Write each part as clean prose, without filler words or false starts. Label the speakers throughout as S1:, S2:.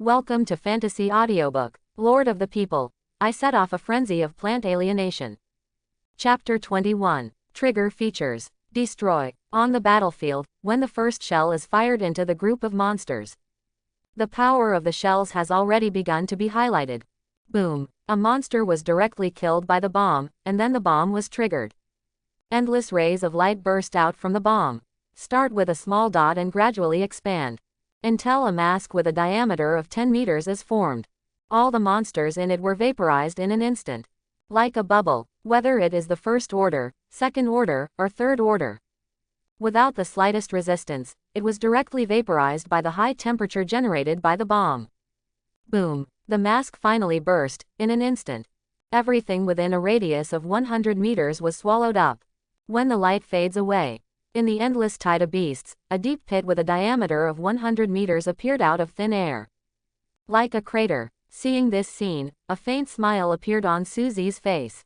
S1: Welcome to Fantasy Audiobook, Lord of the People. I set off a frenzy of plant alienation. Chapter 21. Trigger Features. Destroy. On the battlefield, when the first shell is fired into the group of monsters. The power of the shells has already begun to be highlighted. Boom. A monster was directly killed by the bomb, and then the bomb was triggered. Endless rays of light burst out from the bomb. Start with a small dot and gradually expand, until a mask with a diameter of 10 meters is formed. All the monsters in it were vaporized in an instant. Like a bubble, whether it is the first order, second order, or third order. Without the slightest resistance, it was directly vaporized by the high temperature generated by the bomb. Boom. The mask finally burst, in an instant. Everything within a radius of 100 meters was swallowed up. When the light fades away, in the endless tide of beasts, a deep pit with a diameter of 100 meters appeared out of thin air. Like a crater. Seeing this scene, a faint smile appeared on Susie's face.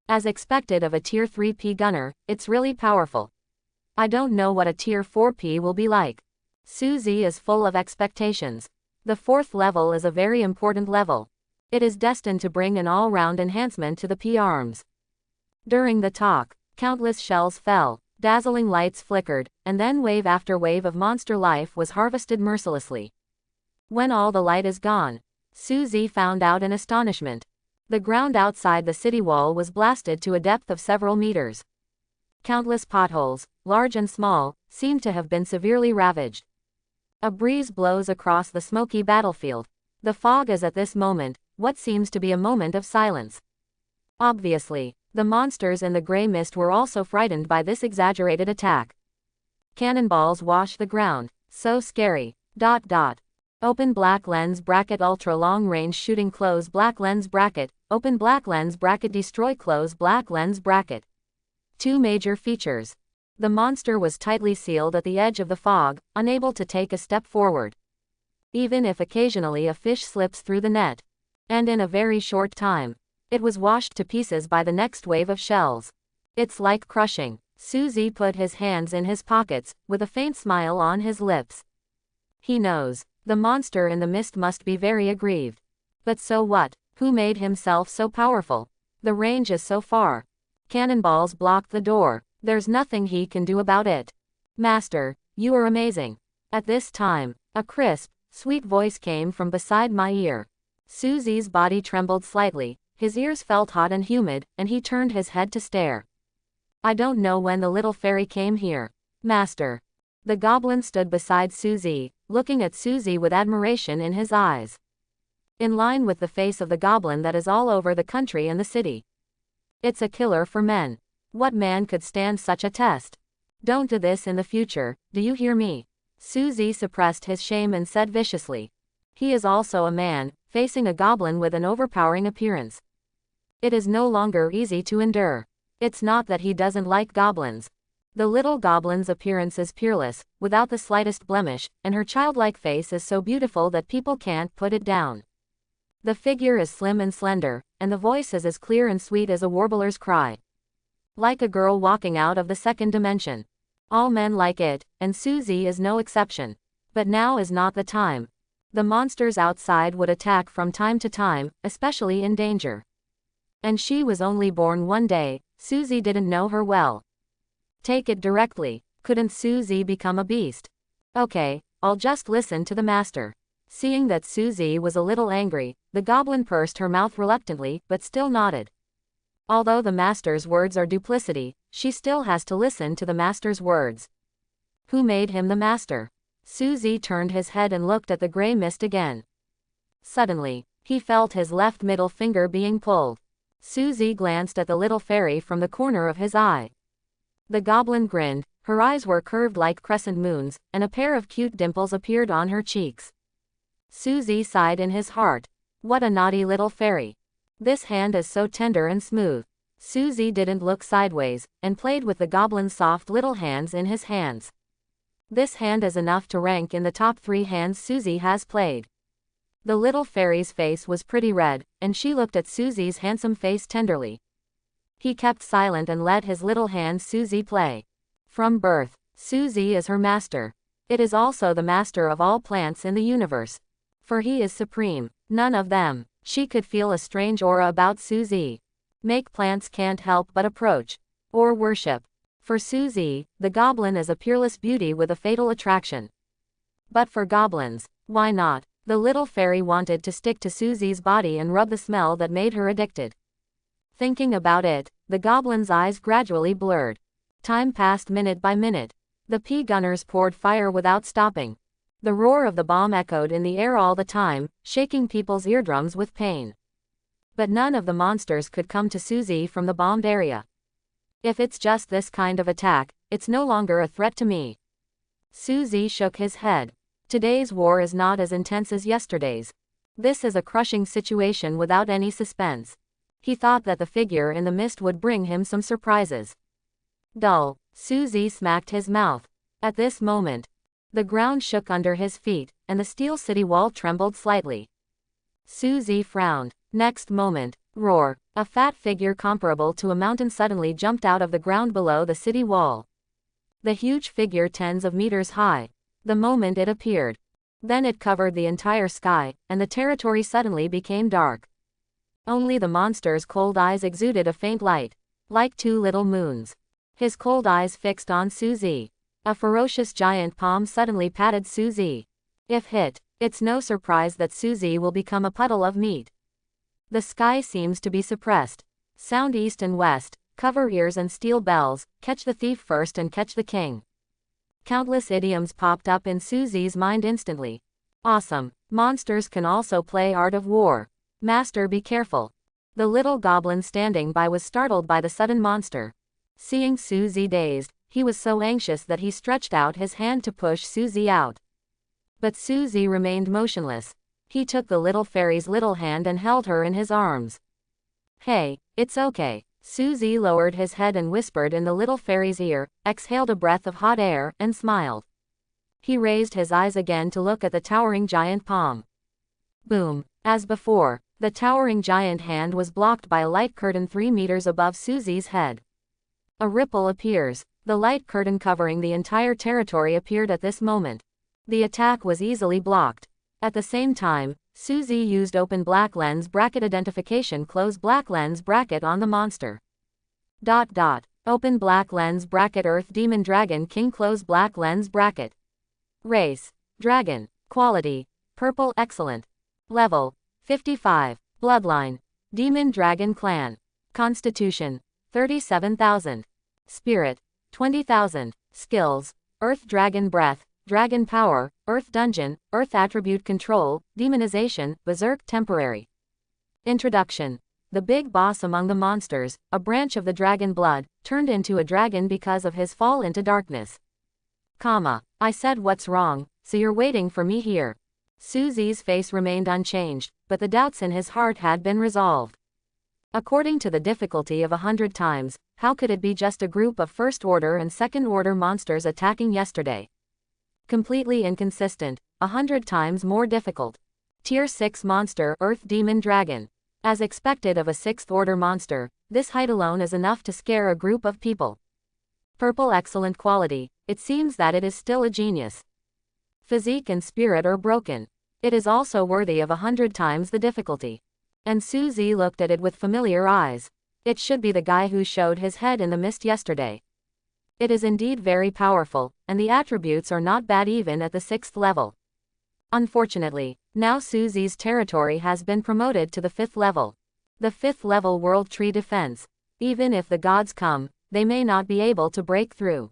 S1: As expected of a Tier 3P gunner, it's really powerful. I don't know what a Tier 4P will be like. Susie is full of expectations. The fourth level is a very important level. It is destined to bring an all-round enhancement to the P-arms. During the talk, countless shells fell. Dazzling lights flickered, and then wave after wave of monster life was harvested mercilessly. When all the light is gone, Susie found out in astonishment. The ground outside the city wall was blasted to a depth of several meters. Countless potholes, large and small, seemed to have been severely ravaged. A breeze blows across the smoky battlefield. The fog is at this moment what seems to be a moment of silence. Obviously, the monsters in the gray mist were also frightened by this exaggerated attack. Cannonballs wash the ground. So scary. ... Open black lens bracket ultra long range shooting close black lens bracket, open black lens bracket destroy close black lens bracket. Two major features. The monster was tightly sealed at the edge of the fog, unable to take a step forward. Even if occasionally a fish slips through the net. And in a very short time, it was washed to pieces by the next wave of shells. It's like crushing. Susie put his hands in his pockets, with a faint smile on his lips. He knows. The monster in the mist must be very aggrieved. But so what? Who made himself so powerful? The range is so far. Cannonballs block the door. There's nothing he can do about it. Master, you are amazing. At this time, a crisp, sweet voice came from beside my ear. Susie's body trembled slightly. His ears felt hot and humid, and he turned his head to stare. I don't know when the little fairy came here. Master. The goblin stood beside Susie, looking at Susie with admiration in his eyes. In line with the face of the goblin that is all over the country and the city. It's a killer for men. What man could stand such a test? Don't do this in the future, do you hear me? Susie suppressed his shame and said viciously. He is also a man, facing a goblin with an overpowering appearance. It is no longer easy to endure. It's not that he doesn't like goblins. The little goblin's appearance is peerless, without the slightest blemish, and her childlike face is so beautiful that people can't put it down. The figure is slim and slender, and the voice is as clear and sweet as a warbler's cry. Like a girl walking out of the second dimension. All men like it, and Susie is no exception. But now is not the time. The monsters outside would attack from time to time, especially in danger. And she was only born one day. Susie didn't know her well. Take it directly. Couldn't Susie become a beast? Okay, I'll just listen to the master. Seeing that Susie was a little angry, the goblin pursed her mouth reluctantly, but still nodded. Although the master's words are duplicity, she still has to listen to the master's words. Who made him the master? Susie turned his head and looked at the gray mist again. Suddenly, he felt his left middle finger being pulled. Susie glanced at the little fairy from the corner of his eye. The goblin grinned, her eyes were curved like crescent moons, and a pair of cute dimples appeared on her cheeks. Susie sighed in his heart. What a naughty little fairy. This hand is so tender and smooth. Susie didn't look sideways, and played with the goblin's soft little hands in his hands. This hand is enough to rank in the top 3 hands Susie has played. The little fairy's face was pretty red, and she looked at Susie's handsome face tenderly. He kept silent and let his little hand Susie play. From birth, Susie is her master. It is also the master of all plants in the universe. For he is supreme. None of them. She could feel a strange aura about Suzy. Make plants can't help but approach. Or worship. For Suzy, the goblin is a peerless beauty with a fatal attraction. But for goblins, why not? The little fairy wanted to stick to Suzy's body and rub the smell that made her addicted. Thinking about it, the goblin's eyes gradually blurred. Time passed minute by minute. The P-gunners poured fire without stopping. The roar of the bomb echoed in the air all the time, shaking people's eardrums with pain. But none of the monsters could come to Suzy from the bombed area. If it's just this kind of attack, it's no longer a threat to me. Suzy shook his head. Today's war is not as intense as yesterday's. This is a crushing situation without any suspense. He thought that the figure in the mist would bring him some surprises. Dull. Suzy smacked his mouth. At this moment, the ground shook under his feet, and the steel city wall trembled slightly. Suzy frowned. Next moment, roar. A fat figure comparable to a mountain suddenly jumped out of the ground below the city wall. The huge figure tens of meters high. The moment it appeared. Then it covered the entire sky, and the territory suddenly became dark. Only the monster's cold eyes exuded a faint light. Like two little moons. His cold eyes fixed on Suzy. A ferocious giant palm suddenly patted Suzy. If hit, it's no surprise that Suzy will become a puddle of meat. The sky seems to be suppressed. Sound east and west, cover ears and steel bells, catch the thief first and catch the king. Countless idioms popped up in Suzy's mind instantly. Awesome. Monsters can also play Art of War. Master, be careful. The little goblin standing by was startled by the sudden monster. Seeing Suzy dazed, he was so anxious that he stretched out his hand to push Suzy out. But Suzy remained motionless. He took the little fairy's little hand and held her in his arms. Hey, it's okay. Suzy lowered his head and whispered in the little fairy's ear, exhaled a breath of hot air, and smiled. He raised his eyes again to look at the towering giant palm. Boom. As before, the towering giant hand was blocked by a light curtain 3 meters above Suzy's head. A ripple appears. The light curtain covering the entire territory appeared at this moment. The attack was easily blocked. At the same time, Suzy used open black lens bracket identification close black lens bracket on the monster. Open black lens bracket Earth Demon Dragon King close black lens bracket. Race, Dragon. Quality, Purple excellent. Level, 55. Bloodline, Demon Dragon Clan. Constitution, 37,000. Spirit, 20,000. Skills, Earth Dragon Breath, Dragon Power, Earth Dungeon, Earth Attribute Control, Demonization, Berserk Temporary. Introduction. The big boss among the monsters, a branch of the dragon blood, turned into a dragon because of his fall into darkness. I said what's wrong, so you're waiting for me here. Suzy's face remained unchanged, but the doubts in his heart had been resolved. According to the difficulty of 100 times, how could it be just a group of first-order and second-order monsters attacking yesterday? Completely inconsistent, 100 times more difficult. Tier 6 monster Earth Demon Dragon. As expected of a 6th-order monster, this height alone is enough to scare a group of people. Purple excellent quality, it seems that it is still a genius. Physique and spirit are broken. It is also worthy of 100 times the difficulty. And Suzy looked at it with familiar eyes. It should be the guy who showed his head in the mist yesterday. It is indeed very powerful, and the attributes are not bad even at the 6th level. Unfortunately, now Suzy's territory has been promoted to the 5th level. The 5th level World Tree Defense. Even if the gods come, they may not be able to break through.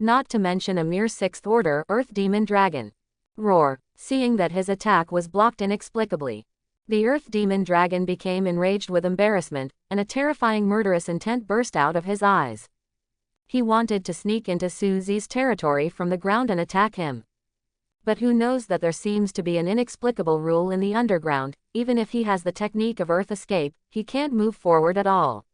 S1: Not to mention a mere 6th order Earth Demon Dragon. Roar. Seeing that his attack was blocked inexplicably. The Earth Demon Dragon became enraged with embarrassment, and a terrifying murderous intent burst out of his eyes. He wanted to sneak into Suzy's territory from the ground and attack him. But who knows that there seems to be an inexplicable rule in the underground, even if he has the technique of Earth Escape, he can't move forward at all.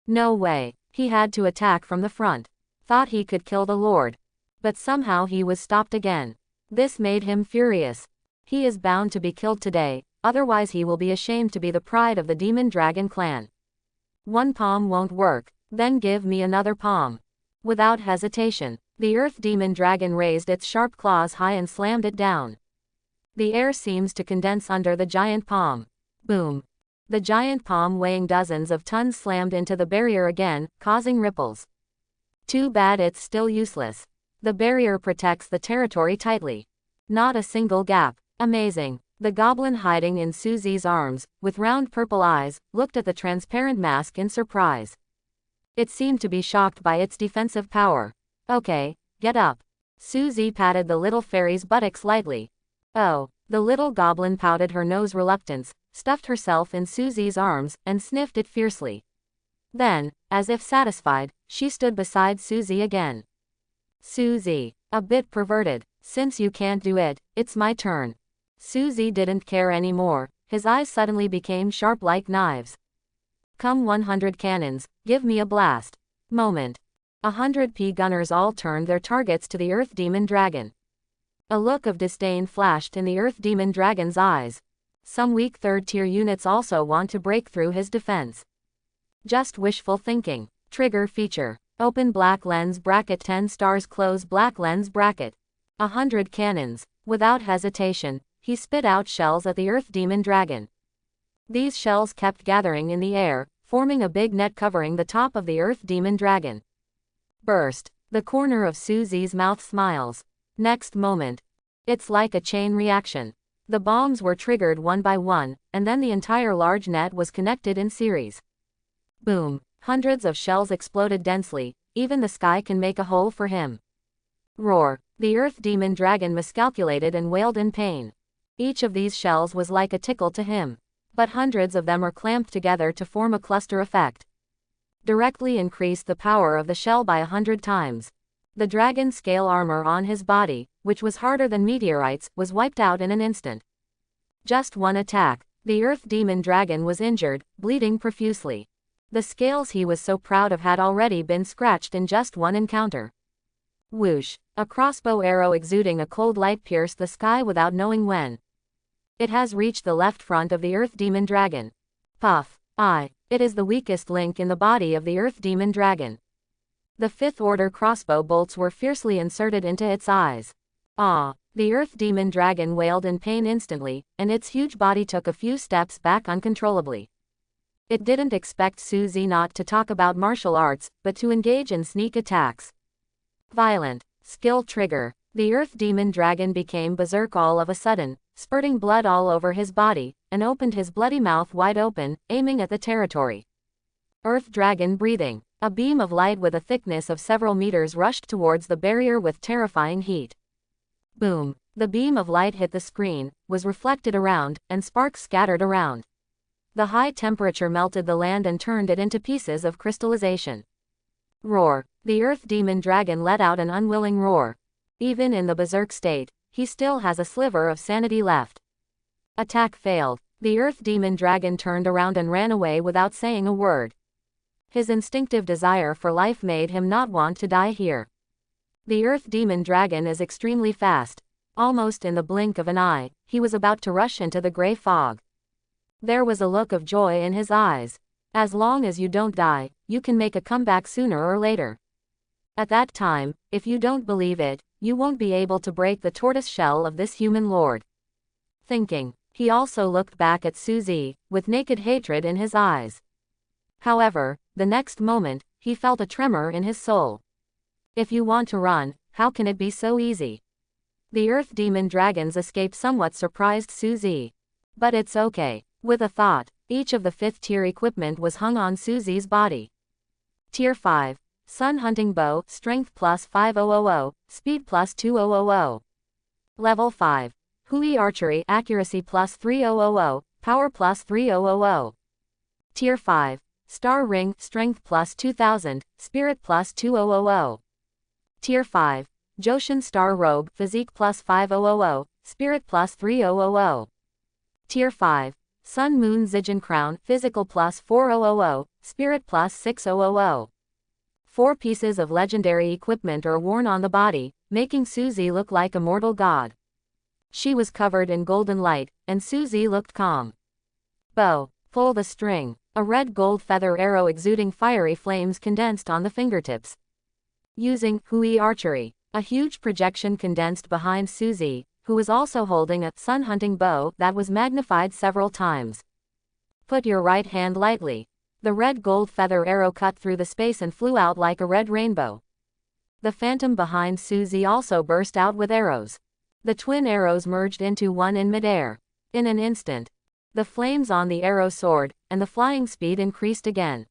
S1: No way. He had to attack from the front. Thought he could kill the Lord. But somehow he was stopped again. This made him furious. He is bound to be killed today, otherwise he will be ashamed to be the pride of the Demon Dragon clan. One palm won't work, then give me another palm. Without hesitation, the Earth Demon Dragon raised its sharp claws high and slammed it down. The air seems to condense under the giant palm. Boom. The giant palm weighing dozens of tons slammed into the barrier again, causing ripples. Too bad it's still useless. The barrier protects the territory tightly. Not a single gap. Amazing. The goblin hiding in Susie's arms, with round purple eyes, looked at the transparent mask in surprise. It seemed to be shocked by its defensive power. Okay, get up. Susie patted the little fairy's buttocks lightly. Oh, the little goblin pouted her nose reluctance, stuffed herself in Susie's arms, and sniffed it fiercely. Then, as if satisfied, she stood beside Susie again. Susie, a bit perverted, since you can't do it, it's my turn. Susie didn't care anymore, his eyes suddenly became sharp like knives. Come 100 cannons, give me a blast. Moment. 100 gunners all turned their targets to the Earth Demon Dragon. A look of disdain flashed in the Earth Demon Dragon's eyes. Some weak third-tier units also want to break through his defense. Just wishful thinking. Trigger feature. Open black lens bracket 10 stars close black lens bracket. 100 cannons. Without hesitation, he spit out shells at the Earth Demon Dragon. These shells kept gathering in the air, forming a big net covering the top of the Earth Demon Dragon. Burst. The corner of Susie's mouth smiles. Next moment. It's like a chain reaction. The bombs were triggered one by one, and then the entire large net was connected in series. Boom. Hundreds of shells exploded densely, even the sky can make a hole for him. Roar. The Earth Demon Dragon miscalculated and wailed in pain. Each of these shells was like a tickle to him. But hundreds of them are clamped together to form a cluster effect. Directly increased the power of the shell by 100 times. The dragon scale armor on his body, which was harder than meteorites, was wiped out in an instant. Just one attack. The Earth Demon Dragon was injured, bleeding profusely. The scales he was so proud of had already been scratched in just one encounter. Whoosh. A crossbow arrow exuding a cold light pierced the sky without knowing when. It has reached the left front of the Earth Demon Dragon. Puff. It is the weakest link in the body of the Earth Demon Dragon. The fifth-order crossbow bolts were fiercely inserted into its eyes. The Earth Demon Dragon wailed in pain instantly, and its huge body took a few steps back uncontrollably. It didn't expect Susie not to talk about martial arts, but to engage in sneak attacks. Violent. Skill trigger. The Earth Demon Dragon became berserk all of a sudden, spurting blood all over his body, and opened his bloody mouth wide open, aiming at the territory. Earth Dragon breathing. A beam of light with a thickness of several meters rushed towards the barrier with terrifying heat. Boom. The beam of light hit the screen, was reflected around, and sparks scattered around. The high temperature melted the land and turned it into pieces of crystallization. Roar. The Earth Demon Dragon let out an unwilling roar. Even in the berserk state, he still has a sliver of sanity left. Attack failed. The Earth Demon Dragon turned around and ran away without saying a word. His instinctive desire for life made him not want to die here. The Earth Demon Dragon is extremely fast. Almost in the blink of an eye, he was about to rush into the gray fog. There was a look of joy in his eyes. As long as you don't die, you can make a comeback sooner or later. At that time, if you don't believe it, you won't be able to break the tortoise shell of this human lord. Thinking, he also looked back at Susie, with naked hatred in his eyes. However, the next moment, he felt a tremor in his soul. If you want to run, how can it be so easy? The Earth Demon Dragons escape somewhat surprised Susie. But it's okay. With a thought, each of the 5th tier equipment was hung on Susie's body. Tier 5. Sun Hunting Bow, Strength plus 5000, Speed plus 2000. Level 5. Hui Archery, Accuracy plus 3000, Power plus 3000. Tier 5. Star Ring, Strength plus 2000, Spirit plus 2000. Tier 5. Joshin Star Robe, Physique plus 5000, Spirit plus 3000. Tier 5. Sun Moon Zijin Crown, Physical plus 4000, Spirit plus 6000. 4 pieces of legendary equipment are worn on the body, making Susie look like a mortal god. She was covered in golden light, and Susie looked calm. Bow. Pull the string. A red gold feather arrow exuding fiery flames condensed on the fingertips. Using Hui Archery. A huge projection condensed behind Susie, who was also holding a sun hunting bow that was magnified several times. Put your right hand lightly. The red gold feather arrow cut through the space and flew out like a red rainbow. The phantom behind Suzy also burst out with arrows. The twin arrows merged into one in midair. In an instant, the flames on the arrow soared, and the flying speed increased again.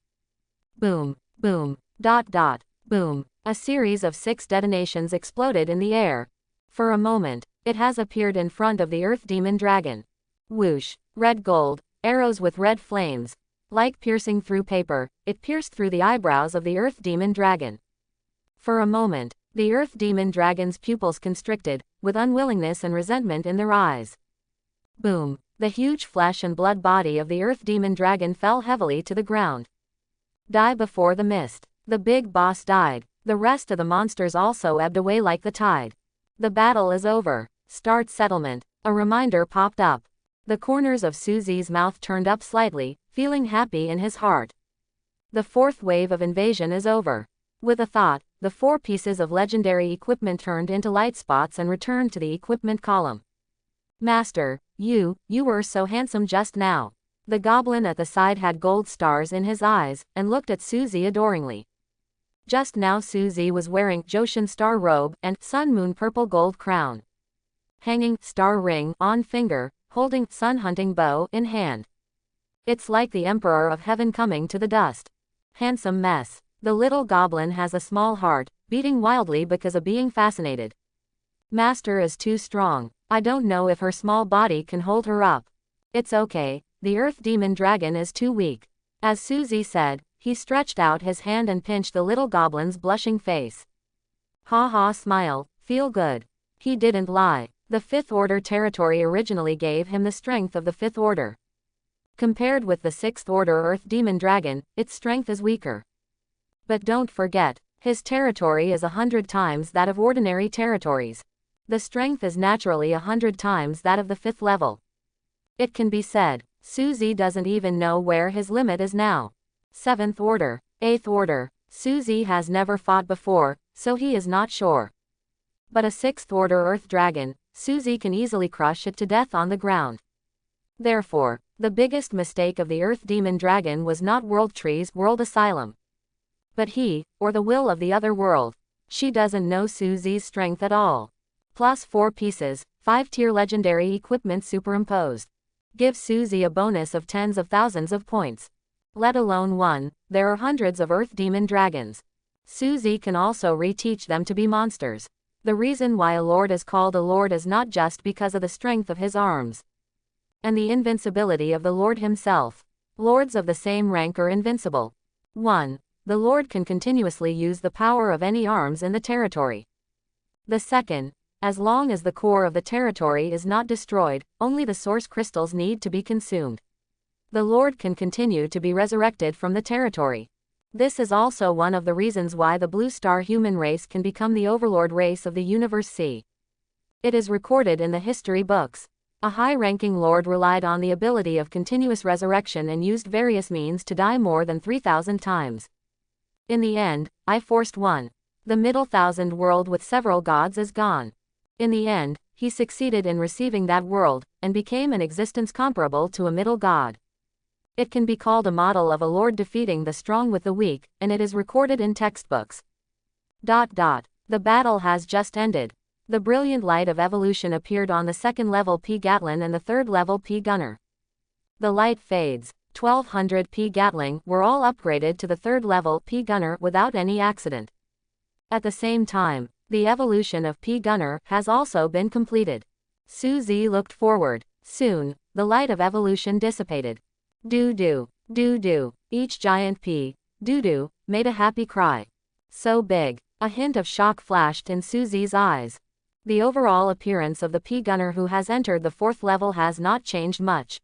S1: Boom, boom, boom. A series of 6 detonations exploded in the air. For a moment, it has appeared in front of the Earth Demon Dragon. Whoosh, red gold, arrows with red flames. Like piercing through paper, it pierced through the eyebrows of the Earth Demon Dragon. For a moment, the Earth Demon Dragon's pupils constricted, with unwillingness and resentment in their eyes. Boom, the huge flesh and blood body of the Earth Demon Dragon fell heavily to the ground. Die before the mist. The big boss died. The rest of the monsters also ebbed away like the tide. The battle is over. Start settlement. A reminder popped up. The corners of Suzy's mouth turned up slightly, feeling happy in his heart. The 4th wave of invasion is over. With a thought, the 4 pieces of legendary equipment turned into light spots and returned to the equipment column. Master, you were so handsome just now. The goblin at the side had gold stars in his eyes, and looked at Suzy adoringly. Just now Suzy was wearing Joshin star robe and sun moon purple gold crown. Hanging star ring on finger, holding sun hunting bow in hand. It's like the Emperor of Heaven coming to the dust. Handsome mess. The little goblin has a small heart, beating wildly because of being fascinated. Master is too strong. I don't know if her small body can hold her up. It's okay, the Earth Demon Dragon is too weak. As Suzy said, he stretched out his hand and pinched the little goblin's blushing face. Ha ha, smile, feel good. He didn't lie. The 5th Order territory originally gave him the strength of the 5th Order. Compared with the 6th Order Earth Demon Dragon, its strength is weaker. But don't forget, his territory is 100 times that of ordinary territories. The strength is naturally 100 times that of the 5th level. It can be said, Suzy doesn't even know where his limit is now. 7th Order, 8th Order, Suzy has never fought before, so he is not sure. But a 6th Order Earth Dragon, Suzy can easily crush it to death on the ground. Therefore, the biggest mistake of the Earth Demon Dragon was not World Tree's World Asylum. But he, or the will of the other world. She doesn't know Suzy's strength at all. Plus 4 pieces, 5-tier legendary equipment superimposed. Give Suzy a bonus of tens of thousands of points. Let alone one, there are hundreds of Earth Demon Dragons. Suzy can also reteach them to be monsters. The reason why a lord is called a lord is not just because of the strength of his arms and the invincibility of the lord himself. Lords of the same rank are invincible. 1. The lord can continuously use the power of any arms in the territory. The second, as long as the core of the territory is not destroyed, only the source crystals need to be consumed. The lord can continue to be resurrected from the territory. This is also one of the reasons why the Blue Star human race can become the overlord race of the Universe C. It is recorded in the history books. A high-ranking lord relied on the ability of continuous resurrection and used various means to die more than 3,000 times. In the end, I forced one. The middle thousand world with several gods is gone. In the end, he succeeded in receiving that world, and became an existence comparable to a middle god. It can be called a model of a lord defeating the strong with the weak, and it is recorded in textbooks. The battle has just ended. The brilliant light of evolution appeared on the 2nd level P Gatling and the 3rd level P Gunner. The light fades. 1200 P Gatling were all upgraded to the 3rd level P Gunner without any accident. At the same time, the evolution of P Gunner has also been completed. Suzy looked forward. Soon, the light of evolution dissipated. Doo-doo, doo-doo. Each giant P, doo-doo, made a happy cry. So big. A hint of shock flashed in Suzy's eyes. The overall appearance of the P Gunner who has entered the 4th level has not changed much.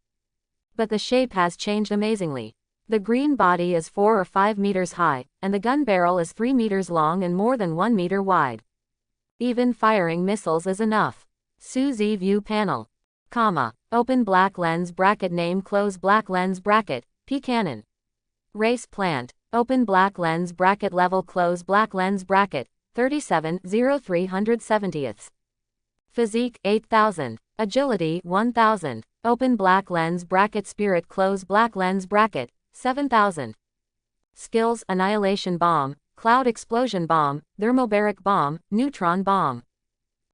S1: But the shape has changed amazingly. The green body is 4 or 5 meters high, and the gun barrel is 3 meters long and more than 1 meter wide. Even firing missiles is enough. Suzy view panel. Open black lens bracket name close black lens bracket, P cannon. Race plant. Open black lens bracket level close black lens bracket, 37 0370ths. Physique 8000. Agility 1000. Open black lens bracket spirit close black lens bracket 7000. Skills Annihilation Bomb, Cloud Explosion Bomb, Thermobaric Bomb, Neutron Bomb.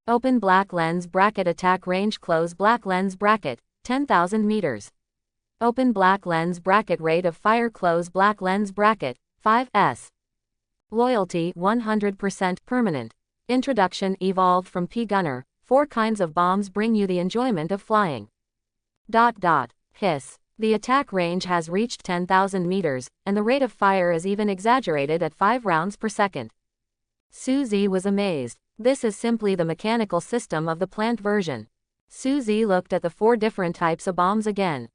S1: Open black lens bracket attack range close black lens bracket 10,000 meters. Open black lens bracket rate of fire close black lens bracket 5s. Loyalty 100% permanent. Introduction evolved from P-Gunner. 4 kinds of bombs bring you the enjoyment of flying. Hiss. The attack range has reached 10,000 meters, and the rate of fire is even exaggerated at 5 rounds per second. Suzy was amazed. This is simply the mechanical system of the plant version. Suzy looked at the 4 different types of bombs again.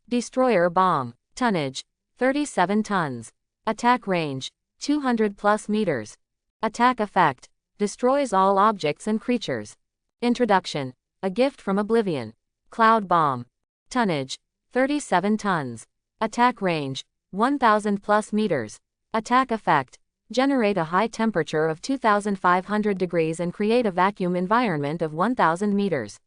S1: Destroyer bomb. Tonnage 37 tons. Attack range 200 plus meters. Attack effect destroys all objects and creatures. Introduction. A gift from Oblivion. Cloud bomb. Tonnage 37 tons. Attack range 1000 plus meters. Attack effect generate a high temperature of 2500 degrees and create a vacuum environment of 1000 meters.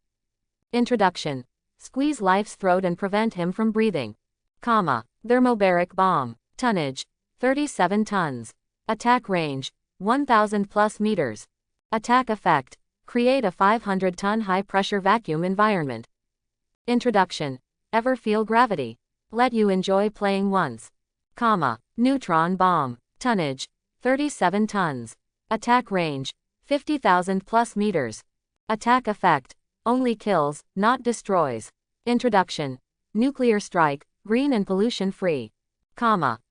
S1: Introduction. Squeeze life's throat and prevent him from breathing. Thermobaric bomb. Tonnage 37 tons. Attack range 1000 plus meters. Attack effect create a 500-ton high-pressure vacuum environment. Introduction. Ever feel gravity? Let you enjoy playing once. Neutron bomb. Tonnage 37 tons. Attack range 50,000 plus meters. Attack effect only kills, not destroys. Introduction. Nuclear strike, green and pollution free.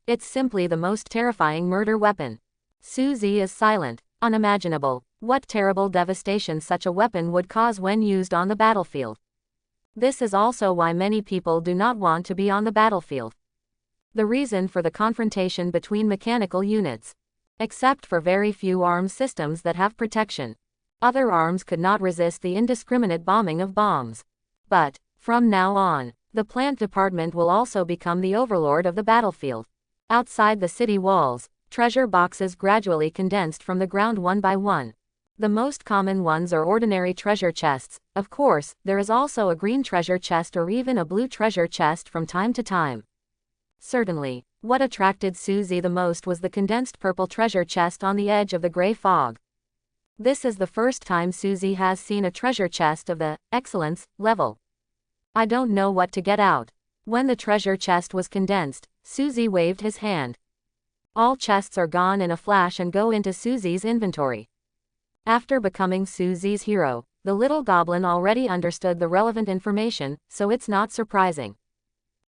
S1: It's simply the most terrifying murder weapon. Suzy is silent. Unimaginable. What terrible devastation such a weapon would cause when used on the battlefield. This is also why many people do not want to be on the battlefield. The reason for the confrontation between mechanical units. Except for very few arms systems that have protection. Other arms could not resist the indiscriminate bombing of bombs. But, from now on, the plant department will also become the overlord of the battlefield. Outside the city walls, treasure boxes gradually condensed from the ground one by one. The most common ones are ordinary treasure chests. Of course, there is also a green treasure chest or even a blue treasure chest from time to time. Certainly, what attracted Suzy the most was the condensed purple treasure chest on the edge of the gray fog. This is the first time Suzy has seen a treasure chest of the excellence level. I don't know what to get out. When the treasure chest was condensed, Suzy waved his hand. All chests are gone in a flash and go into Suzy's inventory. After becoming Suzy's hero, the little goblin already understood the relevant information, so it's not surprising.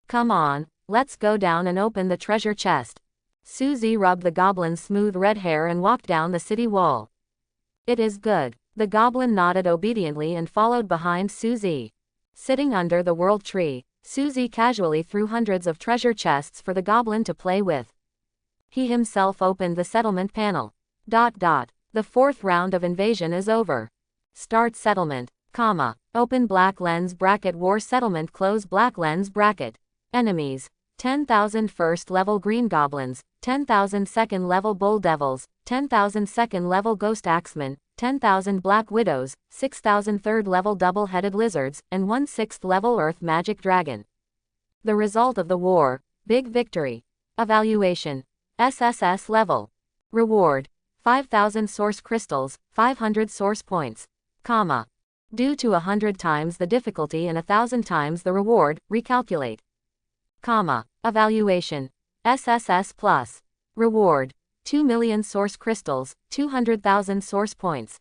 S1: Come on, let's go down and open the treasure chest. Suzy rubbed the goblin's smooth red hair and walked down the city wall. It is good. The goblin nodded obediently and followed behind Suzy. Sitting under the world tree, Suzy casually threw hundreds of treasure chests for the goblin to play with. He himself opened the settlement panel. The 4th round of invasion is over. Start settlement, open black lens bracket war settlement close black lens bracket. Enemies, 10,000 first level green goblins, 10,000 second level bull devils, 10,000 second level ghost axemen, 10,000 black widows, 6,000 third level double-headed lizards, and 1/6 level earth magic dragon. The result of the war, big victory. Evaluation, SSS level. Reward, 5,000 source crystals, 500 source points, due to 100 times the difficulty and 1,000 times the reward, recalculate. Evaluation, SSS plus. Reward, 2 million source crystals, 200,000 source points.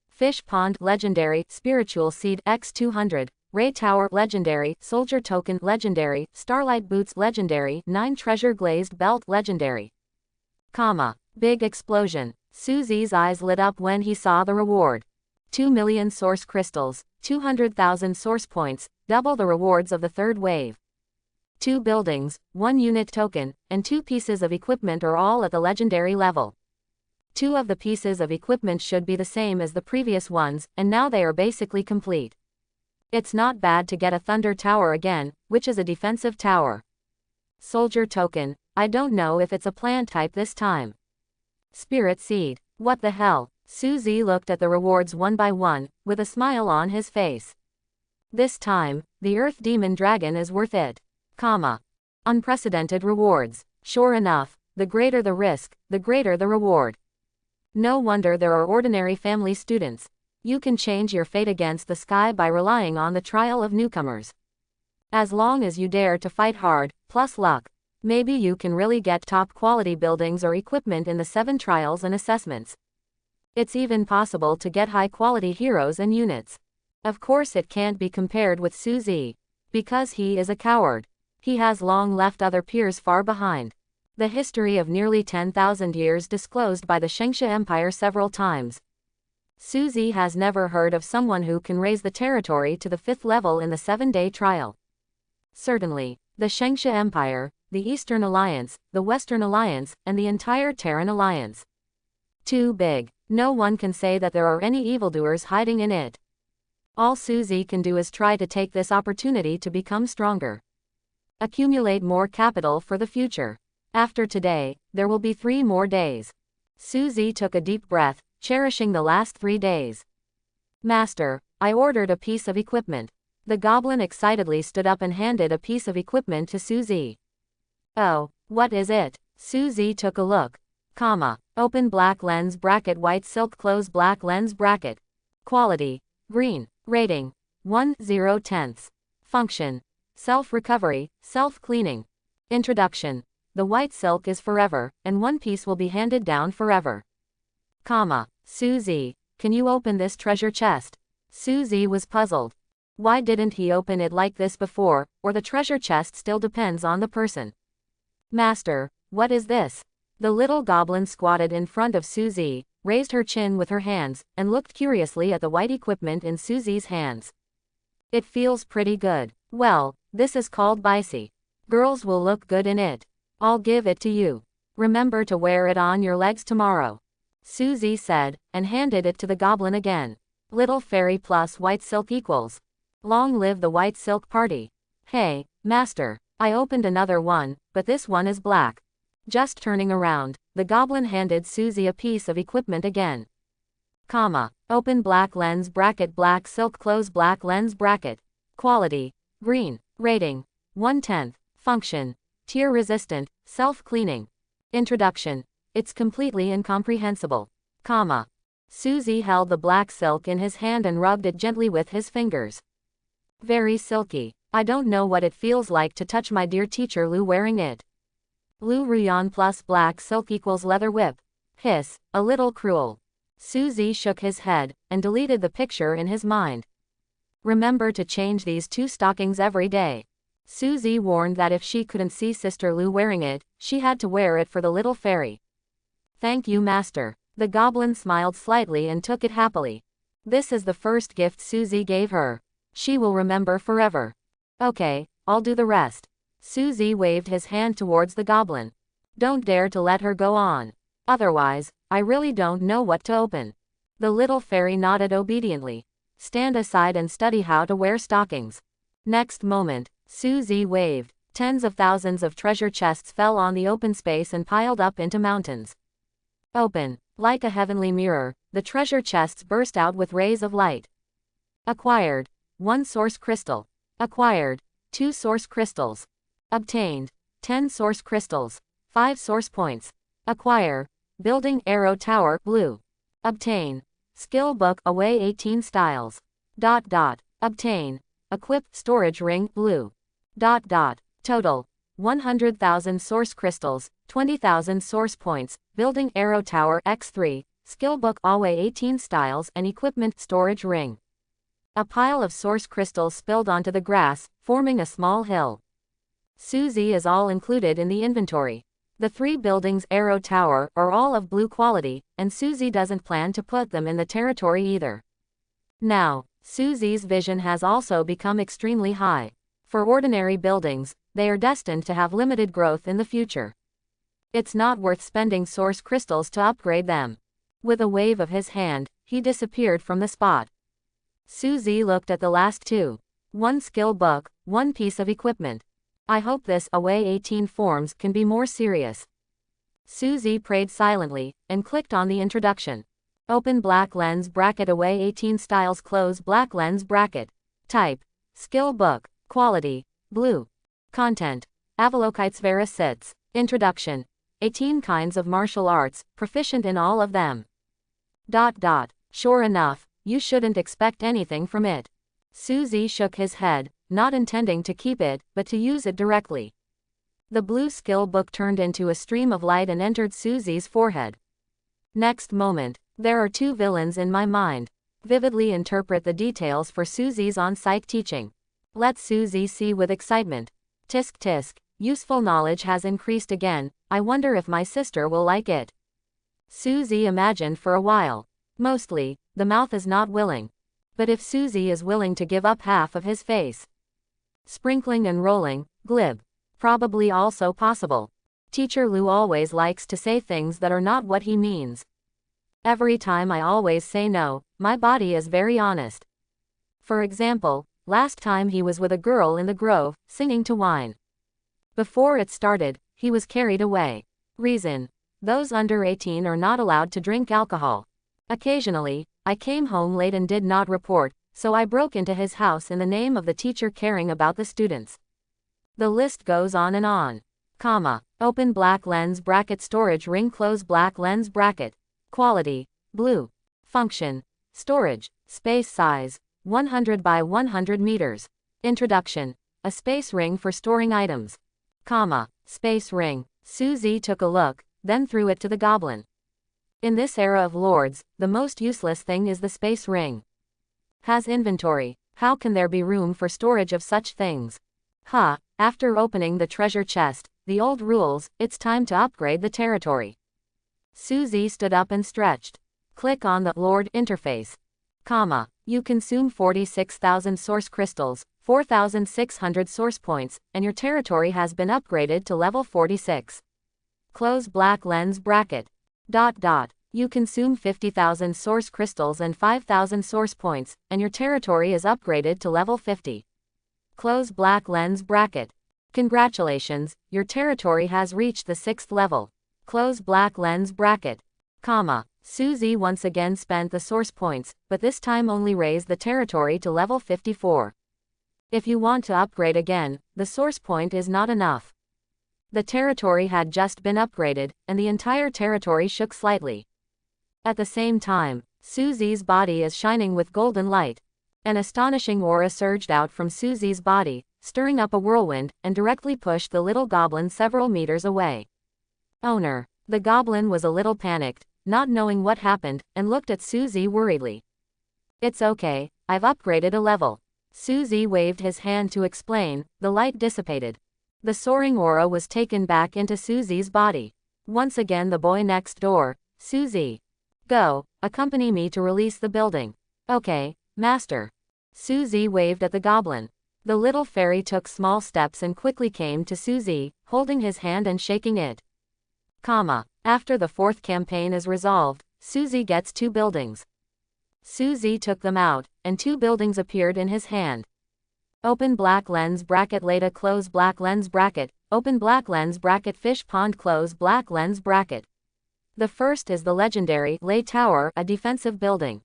S1: Fish Pond Legendary, Spiritual Seed X 200, Ray Tower Legendary, Soldier Token Legendary, Starlight Boots Legendary, 9 Treasure Glazed Belt Legendary. Big explosion. Suzy's eyes lit up when he saw the reward. 2 million source crystals, 200,000 source points, double the rewards of the 3rd wave. 2 buildings, 1 unit token, and 2 pieces of equipment are all at the legendary level. 2 of the pieces of equipment should be the same as the previous ones, and now they are basically complete. It's not bad to get a Thunder Tower again, which is a defensive tower. Soldier Token, I don't know if it's a plant type this time. Spirit Seed, what the hell? Suzy looked at the rewards one by one, with a smile on his face. This time, the Earth Demon Dragon is worth it. Unprecedented rewards. Sure enough, the greater the risk, the greater the reward. No wonder there are ordinary family students. You can change your fate against the sky by relying on the trial of newcomers. As long as you dare to fight hard, plus luck, maybe you can really get top quality buildings or equipment in the 7 trials and assessments. It's even possible to get high quality heroes and units. Of course it can't be compared with Suzy, because he is a coward. He has long left other peers far behind. The history of nearly 10,000 years disclosed by the Shengsha Empire several times. Suzy has never heard of someone who can raise the territory to the 5th level in the 7-day trial. Certainly, the Shengsha Empire, the Eastern Alliance, the Western Alliance, and the entire Terran Alliance. Too big. No one can say that there are any evildoers hiding in it. All Suzy can do is try to take this opportunity to become stronger. Accumulate more capital for the future. After today, there will be 3 more days. Suzy took a deep breath, cherishing the last 3 days. Master, I ordered a piece of equipment. The goblin excitedly stood up and handed a piece of equipment to Suzy. Oh, what is it? Suzy took a look. Open black lens bracket, white silk, close black lens bracket. Quality, green. Rating, 1/0. Function, self-recovery, self-cleaning. Introduction. The white silk is forever, and one piece will be handed down forever. Suzy, can you open this treasure chest? Suzy was puzzled. Why didn't he open it like this before, or the treasure chest still depends on the person. Master, what is this? The little goblin squatted in front of Suzy, raised her chin with her hands, and looked curiously at the white equipment in Suzy's hands. It feels pretty good. Well, this is called Bicey. Girls will look good in it. I'll give it to you. Remember to wear it on your legs tomorrow. Suzy said, and handed it to the goblin again. Little fairy plus white silk equals. Long live the white silk party. Hey, master, I opened another one, but this one is black. Just turning around, the goblin handed Suzy a piece of equipment again. Open black lens bracket, black silk, close black lens bracket. Quality, green. Rating, 1/10. Function, tear resistant, self-cleaning. Introduction. It's completely incomprehensible. Suzy held the black silk in his hand and rubbed it gently with his fingers. Very silky. I don't know what it feels like to touch my dear teacher Lu wearing it. Lu Ruyan plus black silk equals leather whip. Hiss, a little cruel. Suzy shook his head, and deleted the picture in his mind. Remember to change these 2 stockings every day. Suzy warned that if she couldn't see Sister Lu wearing it, she had to wear it for the little fairy. Thank you, master. The goblin smiled slightly and took it happily. This is the first gift Suzy gave her. She will remember forever. Okay, I'll do the rest. Suzy waved his hand towards the goblin. Don't dare to let her go on. Otherwise, I really don't know what to open. The little fairy nodded obediently. Stand aside and study how to wear stockings. Next moment, Suzy waved. Tens of thousands of treasure chests fell on the open space and piled up into mountains. Open. Like a heavenly mirror, the treasure chests burst out with rays of light. Acquired. 1 source crystal. Acquired. 2 source crystals. Obtained. 10 source crystals. 5 source points. Acquire. Building arrow tower, blue. Obtain. Skill book, away 18 styles. Obtain. Equip storage ring, blue. Total. 100,000 source crystals, 20,000 source points, building arrow tower x3, skill book, away 18 styles, and equipment storage ring. A pile of source crystals spilled onto the grass, forming a small hill. Suzy is all included in the inventory. The 3 buildings arrow tower are all of blue quality, and Suzy doesn't plan to put them in the territory either. Now, Suzy's vision has also become extremely high. For ordinary buildings, they are destined to have limited growth in the future. It's not worth spending source crystals to upgrade them. With a wave of his hand, he disappeared from the spot. Suzy looked at the last 2. 1 skill book, 1 piece of equipment. I hope this away 18 forms can be more serious. Suzy prayed silently, and clicked on the introduction. Open black lens bracket away 18 styles close black lens bracket. Type. Skill book. Quality. Blue. Content. Avalokitesvara sits. Introduction. 18 kinds of martial arts, proficient in all of them. Sure enough, you shouldn't expect anything from it. Suzy shook his head, not intending to keep it, but to use it directly. The blue skill book turned into a stream of light and entered Suzy's forehead. Next moment, there are two villains in my mind. Vividly interpret the details for Suzy's on-site teaching. Let Suzy see with excitement. Tisk tisk, useful knowledge has increased again, I wonder if my sister will like it. Suzy imagined for a while. Mostly, the mouth is not willing. But if Suzy is willing to give up half of his face. Sprinkling and rolling, glib. Probably also possible. Teacher Lou always likes to say things that are not what he means. Every time I always say no, my body is very honest. For example, last time he was with a girl in the grove, singing to wine. Before it started, he was carried away. Reason. Those under 18 are not allowed to drink alcohol. Occasionally, I came home late and did not report, so I broke into his house in the name of the teacher caring about the students. The list goes on and on. Open black lens bracket storage ring close black lens bracket. Quality. Blue. Function. Storage. Space size. 100 by 100 meters. Introduction. A space ring for storing items. Space ring. Suzy took a look, then threw it to the goblin. In this era of lords, the most useless thing is the space ring. Has inventory. How can there be room for storage of such things? After opening the treasure chest, the old rules, it's time to upgrade the territory. Suzy stood up and stretched. Click on the Lord interface. You consume 46,000 source crystals, 4,600 source points, and your territory has been upgraded to level 46. Close black lens bracket. You consume 50,000 source crystals and 5,000 source points, and your territory is upgraded to level 50. Close black lens bracket. Congratulations, your territory has reached the 6th level. Close black lens bracket. Suzy once again spent the source points, but this time only raised the territory to level 54. If you want to upgrade again, the source point is not enough. The territory had just been upgraded, and the entire territory shook slightly. At the same time, Suzy's body is shining with golden light. An astonishing aura surged out from Suzy's body, stirring up a whirlwind, and directly pushed the little goblin several meters away. Owner. The goblin was a little panicked, not knowing what happened, and looked at Suzy worriedly. It's okay, I've upgraded a level. Suzy waved his hand to explain, the light dissipated. The soaring aura was taken back into Suzy's body. Once again the boy next door, Suzy. Go, accompany me to release the building. Okay, master. Suzy waved at the goblin. The little fairy took small steps and quickly came to Suzy, holding his hand and shaking it. After the 4th campaign is resolved, Suzy gets 2 buildings. Suzy took them out, and 2 buildings appeared in his hand. Open black lens bracket Leda close black lens bracket, open black lens bracket fish pond close black lens bracket. The first is the legendary Lei Tower, a defensive building.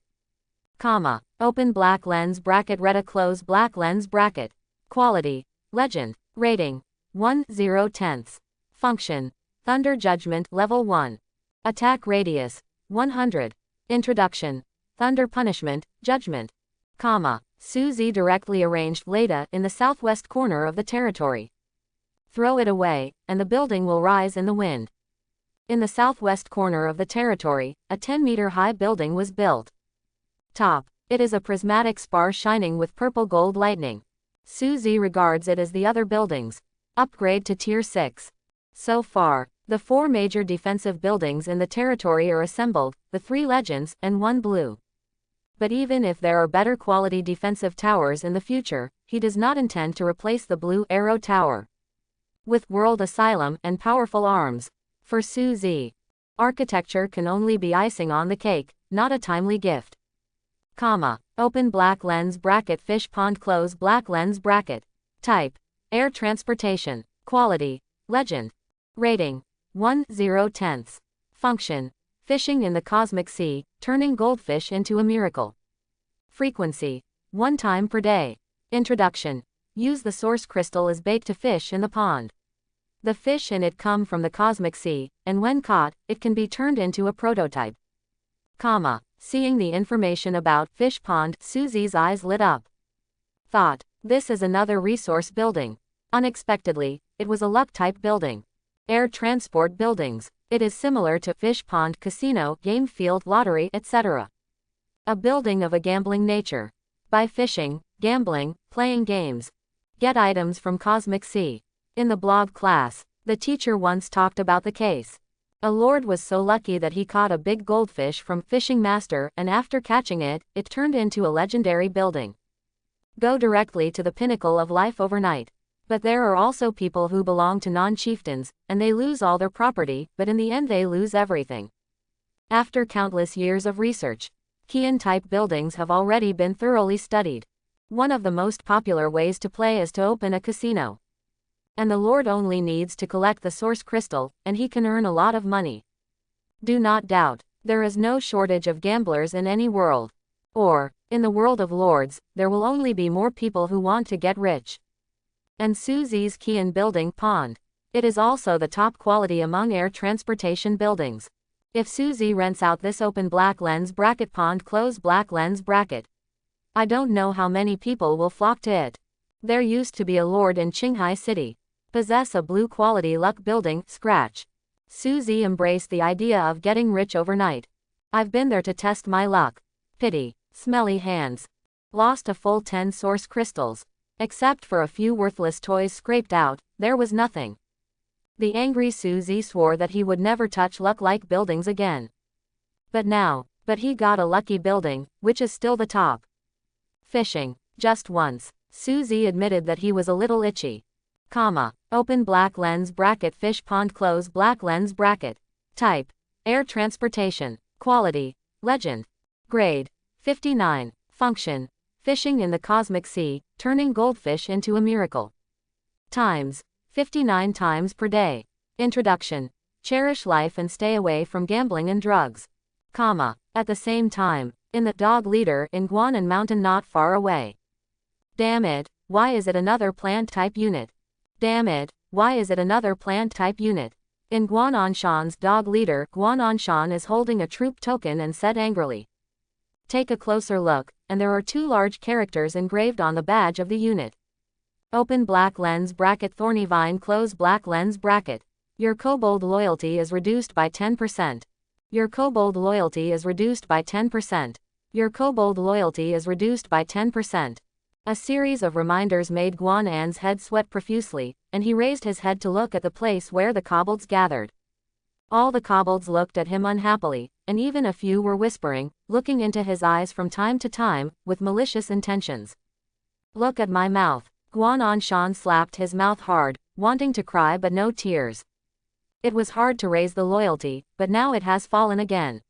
S1: Open black lens bracket Retta close black lens bracket. Quality. Legend. Rating. 1/0/10. Function. Thunder Judgment level 1. Attack radius. 100. Introduction. Thunder Punishment, Judgment. Suzy directly arranged Leda in the southwest corner of the territory. Throw it away, and the building will rise in the wind. In the southwest corner of the territory, a 10-meter-high building was built. Top. It is a prismatic spar shining with purple gold lightning. Suzy regards it as the other buildings. Upgrade to Tier 6. So far, the 4 major defensive buildings in the territory are assembled, the 3 legends, and 1 blue. But even if there are better quality defensive towers in the future, he does not intend to replace the blue arrow tower. With World Asylum and powerful arms. For Suzy, architecture can only be icing on the cake, not a timely gift. Open black lens bracket fish pond close black lens bracket. Type. Air transportation. Quality. Legend. Rating. 1/0/10. Function. Fishing in the cosmic sea, turning goldfish into a miracle. Frequency: 1 time per day. Introduction: use the source crystal as bait to fish in the pond. The fish in it come from the cosmic sea, and when caught, it can be turned into a prototype. Seeing the information about fish pond, Susie's eyes lit up. Thought, this is another resource building. Unexpectedly, it was a luck-type building. Air transport buildings. It is similar to fish pond, casino, game field, lottery, etc. A building of a gambling nature. Buy fishing, gambling, playing games. Get items from cosmic sea. In the blog class, the teacher once talked about the case. A lord was so lucky that he caught a big goldfish from fishing master, and after catching it, it turned into a legendary building. Go directly to the pinnacle of life overnight. But there are also people who belong to non-chieftains, and they lose all their property, but in the end they lose everything. After countless years of research, Kian-type buildings have already been thoroughly studied. One of the most popular ways to play is to open a casino. And the Lord only needs to collect the source crystal, and he can earn a lot of money. Do not doubt, there is no shortage of gamblers in any world. Or, in the world of lords, there will only be more people who want to get rich. And Susie's Kian building pond. It is also the top quality among air transportation buildings. If Susie rents out this open black lens bracket pond, close black lens bracket, I don't know how many people will flock to it. There used to be a lord in Qinghai City. Possess a blue quality luck building, scratch. Susie embraced the idea of getting rich overnight. I've been there to test my luck. Pity. Smelly hands. Lost a full 10 source crystals. Except for a few worthless toys scraped out, there was nothing. The angry Susie swore that he would never touch luck-like buildings again. But he got a lucky building, which is still the top. Fishing. Just once. Susie admitted that he was a little itchy. Open black lens bracket fish pond, close black lens bracket. Type: air transportation. Quality: legend. Grade: 59. Function: fishing in the cosmic sea, turning goldfish into a miracle. Times: 59 times per day. Introduction: cherish life and stay away from gambling and drugs. At the same time, in the dog leader in Guanan Mountain not far away. Damn it, why is it another plant type unit? Damn it, why is it another plant type unit? In Guananshan's dog leader, Guananshan is holding a troop token and said angrily. Take a closer look, and there are 2 large characters engraved on the badge of the unit. Open black lens bracket thorny vine, close black lens bracket. Your kobold loyalty is reduced by 10%. Your kobold loyalty is reduced by 10%. Your kobold loyalty is reduced by 10%. A series of reminders made Guanan's head sweat profusely, and he raised his head to look at the place where the kobolds gathered. All the kobolds looked at him unhappily, and even a few were whispering, looking into his eyes from time to time, with malicious intentions. Look at my mouth. Guananshan slapped his mouth hard, wanting to cry but no tears. It was hard to raise the loyalty, but now it has fallen again.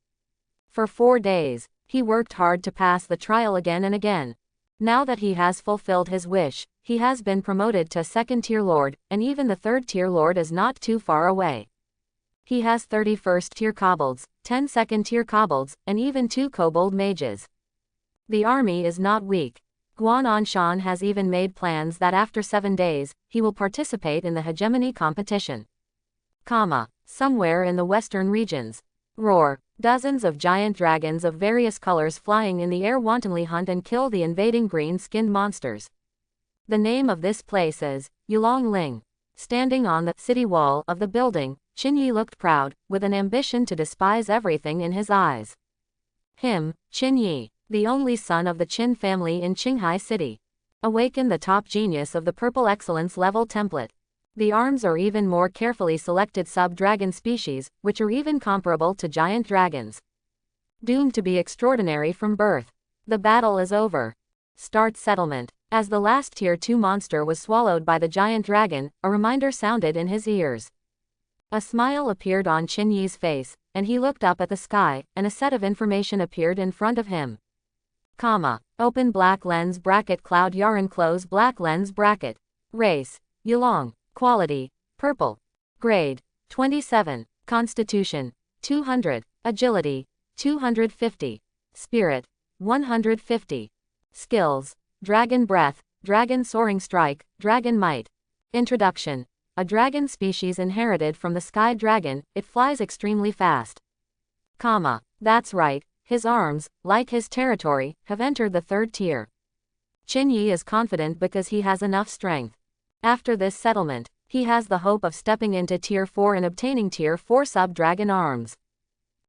S1: For 4 days, he worked hard to pass the trial again and again. Now that he has fulfilled his wish, he has been promoted to 2nd-tier lord, and even the 3rd-tier lord is not too far away. He has 30 1st-tier kobolds, 10 2nd-tier kobolds, and even 2 kobold mages. The army is not weak. Guananshan has even made plans that after 7 days, he will participate in the hegemony competition. Somewhere in the western regions. Roar. Dozens of giant dragons of various colors flying in the air wantonly hunt and kill the invading green-skinned monsters. The name of this place is Yulong Ling. Standing on the city wall of the building, Qinyi looked proud, with an ambition to despise everything in his eyes. Him, Qinyi, the only son of the Qin family in Qinghai City. Awaken the top genius of the Purple Excellence level template. The arms are even more carefully selected sub-dragon species, which are even comparable to giant dragons. Doomed to be extraordinary from birth. The battle is over. Start settlement. As the last tier 2 monster was swallowed by the giant dragon, a reminder sounded in his ears. A smile appeared on Qinyi's face, and he looked up at the sky, and a set of information appeared in front of him. Open black lens bracket cloud yarn, close black lens bracket. Race: Yulong. Quality: purple. Grade: 27. Constitution: 200. Agility, 250. Spirit, 150. Skills, Dragon Breath, Dragon Soaring Strike, Dragon Might. Introduction. A dragon species inherited from the sky dragon, it flies extremely fast. That's right, his arms, like his territory, have entered the 3rd tier. Qin Yi is confident because he has enough strength. After this settlement, he has the hope of stepping into Tier 4 and obtaining Tier 4 sub-dragon arms.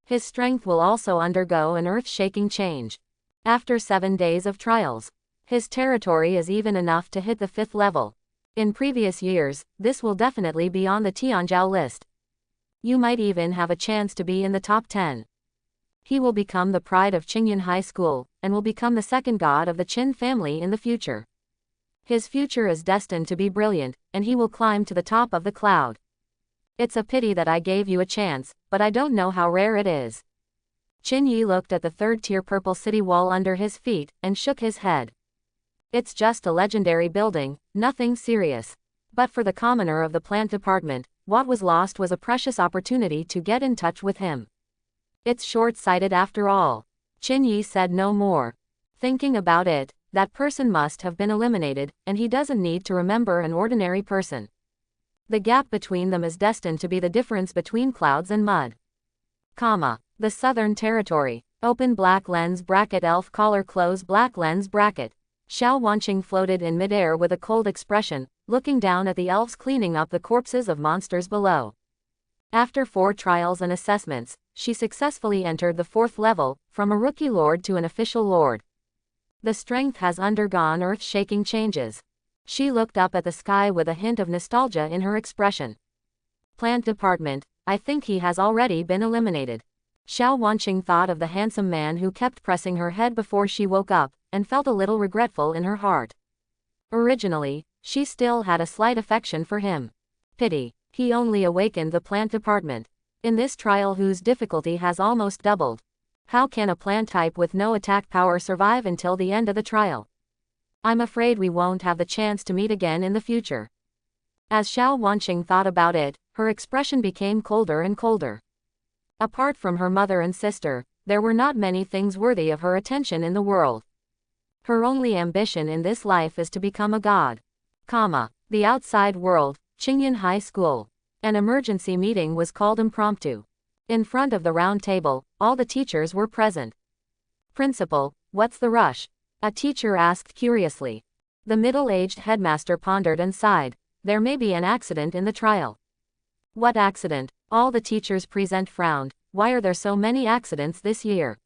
S1: His strength will also undergo an earth-shaking change. After 7 days of trials, his territory is even enough to hit the 5th level. In previous years, this will definitely be on the Tianzhou list. You might even have a chance to be in the top 10. He will become the pride of Qingyun High School, and will become the 2nd god of the Qin family in the future. His future is destined to be brilliant, and he will climb to the top of the cloud. It's a pity that I gave you a chance, but I don't know how rare it is. Qin Yi looked at the 3rd tier purple city wall under his feet, and shook his head. It's just a legendary building, nothing serious. But for the commoner of the plant department, what was lost was a precious opportunity to get in touch with him. It's short-sighted after all. Qin Yi said no more. Thinking about it, that person must have been eliminated, and he doesn't need to remember an ordinary person. The gap between them is destined to be the difference between clouds and mud. The Southern Territory. Open black lens bracket elf collar close black lens bracket. Xiao Wanqing floated in midair with a cold expression, looking down at the elves cleaning up the corpses of monsters below. After 4 trials and assessments, she successfully entered the 4th level, from a rookie lord to an official lord. The strength has undergone earth-shaking changes. She looked up at the sky with a hint of nostalgia in her expression. Plant department, I think he has already been eliminated. Xiao Wanqing thought of the handsome man who kept pressing her head before she woke up, and felt a little regretful in her heart. Originally, she still had a slight affection for him. Pity, he only awakened the plant department. In this trial whose difficulty has almost doubled. How can a plant type with no attack power survive until the end of the trial? I'm afraid we won't have the chance to meet again in the future. As Xiao Wanqing thought about it, her expression became colder and colder. Apart from her mother and sister, there were not many things worthy of her attention in the world. Her only ambition in this life is to become a god. The outside world, Qingyun High School. An emergency meeting was called impromptu. In front of the round table, all the teachers were present. Principal, what's the rush? A teacher asked curiously. The middle-aged headmaster pondered and sighed. There may be an accident in the trial. What accident? All the teachers present frowned. Why are there so many accidents this year?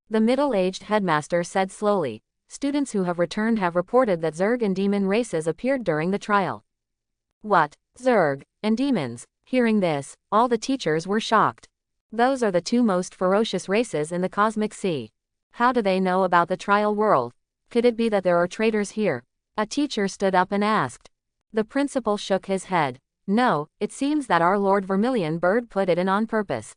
S1: The middle-aged headmaster said slowly. Students who have returned have reported that Zerg and demon races appeared during the trial. What? Zerg and demons? Hearing this, all the teachers were shocked. Those are the 2 most ferocious races in the cosmic sea. How do they know about the trial world? Could it be that there are traitors here? A teacher stood up and asked. The principal shook his head. No, it seems that our Lord Vermilion Bird put it in on purpose.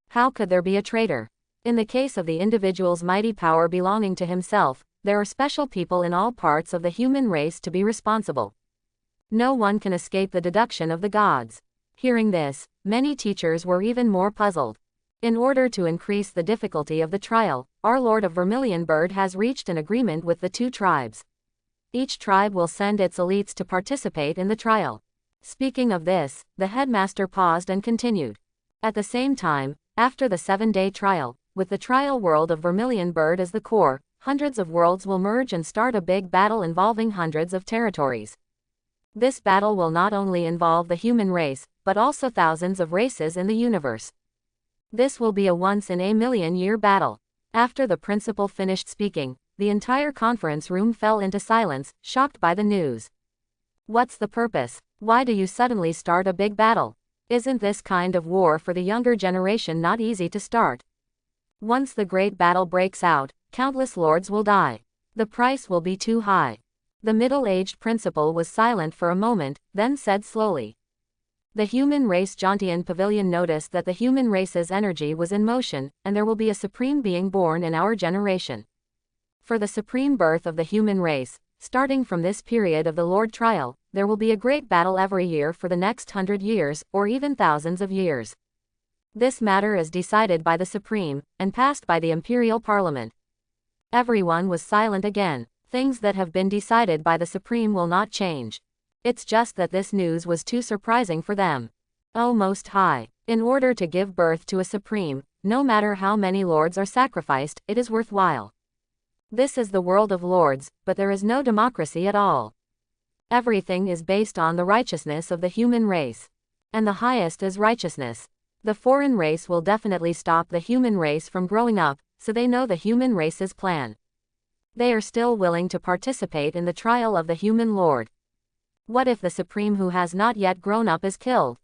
S1: How could there be a traitor? In the case of the individual's mighty power belonging to himself, there are special people in all parts of the human race to be responsible. No one can escape the deduction of the gods. Hearing this, many teachers were even more puzzled. In order to increase the difficulty of the trial, our Lord of Vermilion Bird has reached an agreement with the 2 tribes. Each tribe will send its elites to participate in the trial. Speaking of this, the headmaster paused and continued. At the same time, after the 7-day trial, with the trial world of Vermilion Bird as the core, hundreds of worlds will merge and start a big battle involving hundreds of territories. This battle will not only involve the human race, but also thousands of races in the universe. This will be a once-in-a-million-year battle. After the principal finished speaking, the entire conference room fell into silence, shocked by the news. What's the purpose? Why do you suddenly start a big battle? Isn't this kind of war for the younger generation not easy to start? Once the great battle breaks out, countless lords will die. The price will be too high. The middle-aged principal was silent for a moment, then said slowly. The human race Jontian Pavilion noticed that the human race's energy was in motion, and there will be a supreme being born in our generation. For the supreme birth of the human race, starting from this period of the Lord trial, there will be a great battle every year for the next 100 years, or even thousands of years. This matter is decided by the Supreme, and passed by the Imperial Parliament. Everyone was silent again. Things that have been decided by the Supreme will not change. It's just that this news was too surprising for them. O Most High, in order to give birth to a Supreme, no matter how many lords are sacrificed, it is worthwhile. This is the world of lords, but there is no democracy at all. Everything is based on the righteousness of the human race. And the highest is righteousness. The foreign race will definitely stop the human race from growing up, so they know the human race's plan. They are still willing to participate in the trial of the human lord. What if the Supreme who has not yet grown up is killed?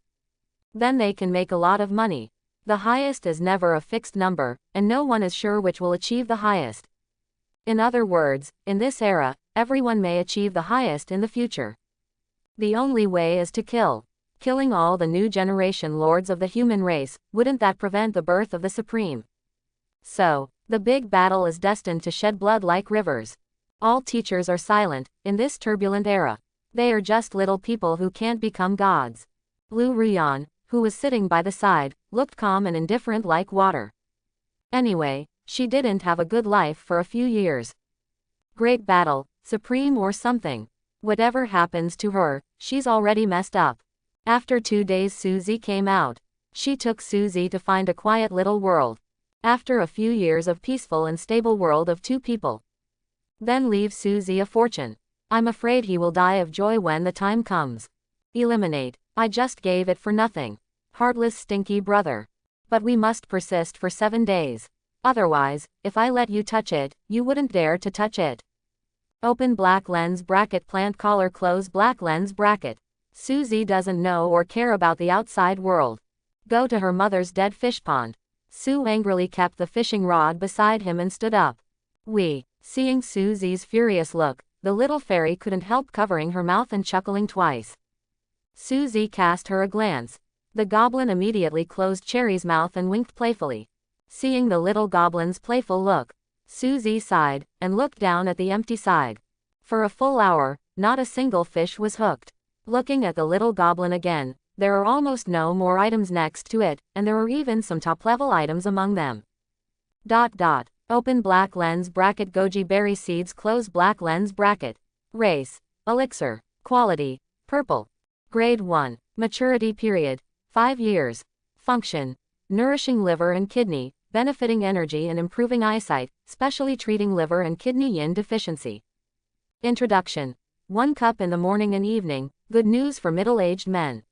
S1: Then they can make a lot of money. The highest is never a fixed number, and no one is sure which will achieve the highest. In other words, in this era, everyone may achieve the highest in the future. The only way is to kill. Killing all the new generation lords of the human race, wouldn't that prevent the birth of the Supreme? So, the big battle is destined to shed blood like rivers. All teachers are silent, in this turbulent era. They are just little people who can't become gods. Lu Ruyan, who was sitting by the side, looked calm and indifferent like water. Anyway, she didn't have a good life for a few years. Great battle, Supreme or something. Whatever happens to her, she's already messed up. After 2 days Suzy came out. She took Suzy to find a quiet little world. After a few years of peaceful and stable world of 2 people. Then leave Suzy a fortune. I'm afraid he will die of joy when the time comes. Eliminate. I just gave it for nothing. Heartless stinky brother. But we must persist for 7 days. Otherwise, if I let you touch it, you wouldn't dare to touch it. Open black lens bracket plant collar close black lens bracket. Suzy doesn't know or care about the outside world. Go to her mother's dead fish pond. Sue angrily kept the fishing rod beside him and stood up. Seeing Suzy's furious look, the little fairy couldn't help covering her mouth and chuckling twice. Suzy cast her a glance. The goblin immediately closed Cherry's mouth and winked playfully. Seeing the little goblin's playful look, Suzy sighed, and looked down at the empty side. For a full hour, not a single fish was hooked. Looking at the little goblin again, there are almost no more items next to it, and there are even some top-level items among them. Open black lens bracket goji berry seeds close black lens bracket. Race. Elixir. Quality. Purple. Grade 1. Maturity period. 5 years. Function. Nourishing liver and kidney, benefiting energy and improving eyesight, specially treating liver and kidney yin deficiency. Introduction. 1 cup in the morning and evening, good news for middle-aged men.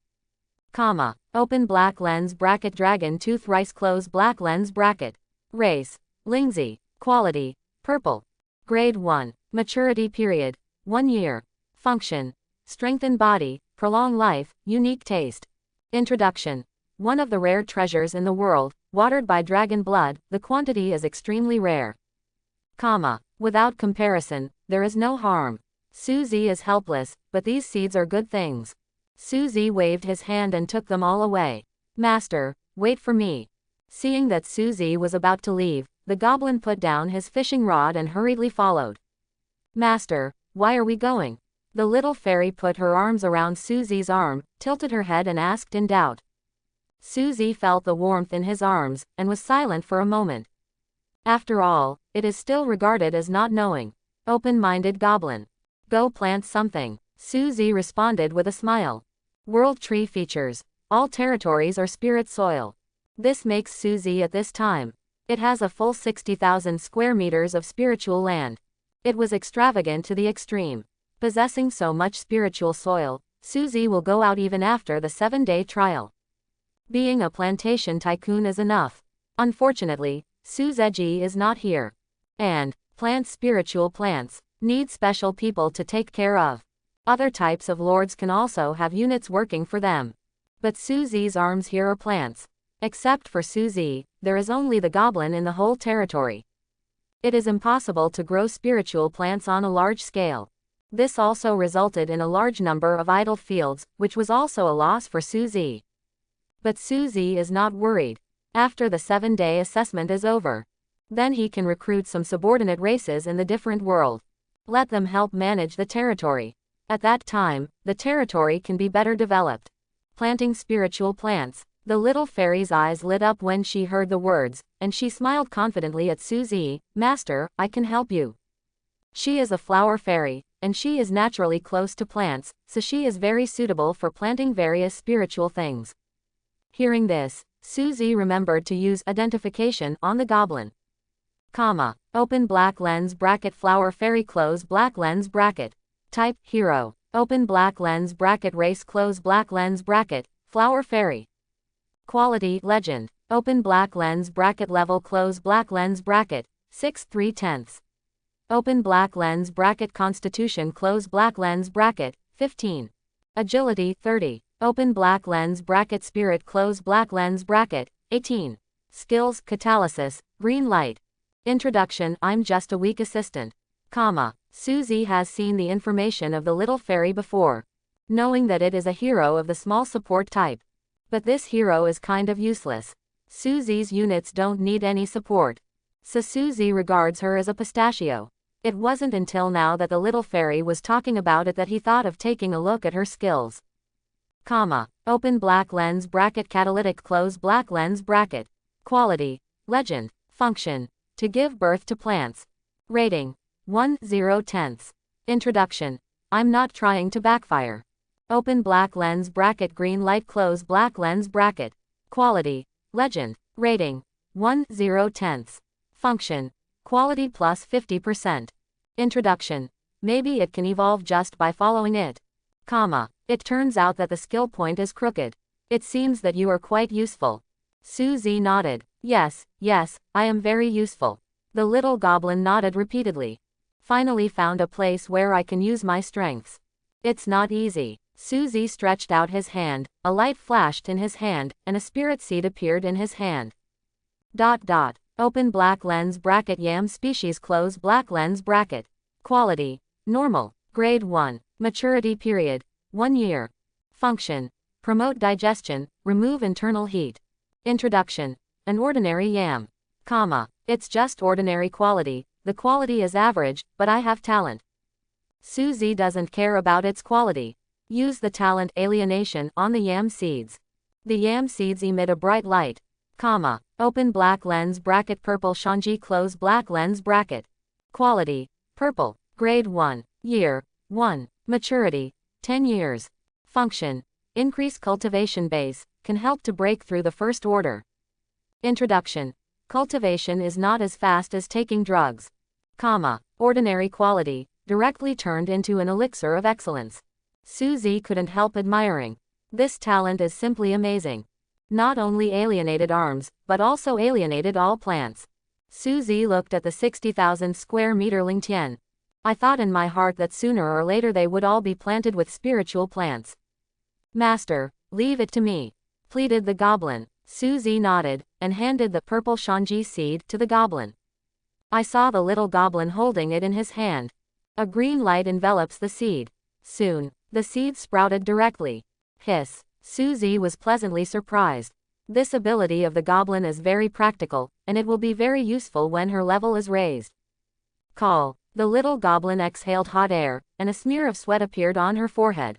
S1: Open black lens bracket dragon tooth rice close black lens bracket. Race. Lingzi. Quality. Purple. Grade 1. Maturity period. 1 year. Function. Strengthen body, prolong life, unique taste. Introduction. One of the rare treasures in the world, watered by dragon blood, the quantity is extremely rare. Without comparison, there is no harm. Suzy is helpless, but these seeds are good things. Suzy waved his hand and took them all away. Master, wait for me. Seeing that Suzy was about to leave, the goblin put down his fishing rod and hurriedly followed. Master, why are we going? The little fairy put her arms around Suzy's arm, tilted her head and asked in doubt. Suzy felt the warmth in his arms, and was silent for a moment. After all, it is still regarded as not knowing. Open-minded goblin. Go plant something. Suzy responded with a smile. World tree features. All territories are spirit soil. This makes Suzy at this time. It has a full 60,000 square meters of spiritual land. It was extravagant to the extreme. Possessing so much spiritual soil, Suzy will go out even after the 7-day trial. Being a plantation tycoon is enough. Unfortunately, Suzeji is not here. And, plant spiritual plants, need special people to take care of. Other types of lords can also have units working for them. But Suzy's arms here are plants. Except for Suzy, there is only the goblin in the whole territory. It is impossible to grow spiritual plants on a large scale. This also resulted in a large number of idle fields, which was also a loss for Suzy. But Suzy is not worried. After the 7-day assessment is over, then he can recruit some subordinate races in the different world. Let them help manage the territory. At that time, the territory can be better developed. Planting spiritual plants. The little fairy's eyes lit up when she heard the words, and she smiled confidently at Suzy. Master, I can help you. She is a flower fairy, and she is naturally close to plants, so she is very suitable for planting various spiritual things. Hearing this, Suzy remembered to use identification on the goblin. Comma. Open black lens bracket flower fairy close black lens bracket. Type, hero. Open black lens bracket race close black lens bracket, flower fairy. Quality, legend. Open black lens bracket level close black lens bracket, 6/3/10. Open black lens bracket constitution close black lens bracket, 15. Agility, 30. Open black lens bracket spirit close black lens bracket, 18. Skills, catalysis, green light. Introduction, I'm just a weak assistant. Comma. Suzy has seen the information of the little fairy before, knowing that it is a hero of the small support type. But this hero is kind of useless. Suzy's units don't need any support. So Suzy regards her as a pistachio. It wasn't until now that the little fairy was talking about it that he thought of taking a look at her skills. Comma. Open black lens bracket catalytic close black lens bracket. Quality. Legend. Function. To give birth to plants. Rating. 1/0/10. Introduction. I'm not trying to backfire. Open black lens bracket green light close black lens bracket. Quality. Legend. Rating. 1/0/10. Function. Quality plus 50%. Introduction. Maybe it can evolve just by following it. Comma. It turns out that the skill point is crooked. It seems that you are quite useful. Suzy nodded. Yes, I am very useful. The little goblin nodded repeatedly. Finally found a place where I can use my strengths. It's not easy. Suzy stretched out his hand, a light flashed in his hand, and a spirit seed appeared in his hand. Open black lens bracket yam species close black lens bracket. Quality. Normal. Grade 1. Maturity period. 1 year. Function. Promote digestion, remove internal heat. Introduction. An ordinary yam. Comma. It's just ordinary quality, the quality is average, but I have talent. Suzy doesn't care about its quality. Use the talent alienation on the yam seeds. The yam seeds emit a bright light. Comma. Open black lens bracket purple shanji close black lens bracket. Quality. Purple. Grade 1. Year. 1. Maturity. 10 years. Function. Increase cultivation base, can help to break through the first order. Introduction. Cultivation is not as fast as taking drugs. Comma. Ordinary quality, directly turned into an elixir of excellence. Suzy couldn't help admiring. This talent is simply amazing. Not only alienated arms, but also alienated all plants. Suzy looked at the 60,000 square meter Lingtian. I thought in my heart that sooner or later they would all be planted with spiritual plants. Master, leave it to me, pleaded the goblin. Suzy nodded, and handed the purple shanji seed to the goblin. I saw the little goblin holding it in his hand. A green light envelops the seed. Soon, the seed sprouted directly. Hiss. Suzy was pleasantly surprised. This ability of the goblin is very practical, and it will be very useful when her level is raised. Call. The little goblin exhaled hot air, and a smear of sweat appeared on her forehead.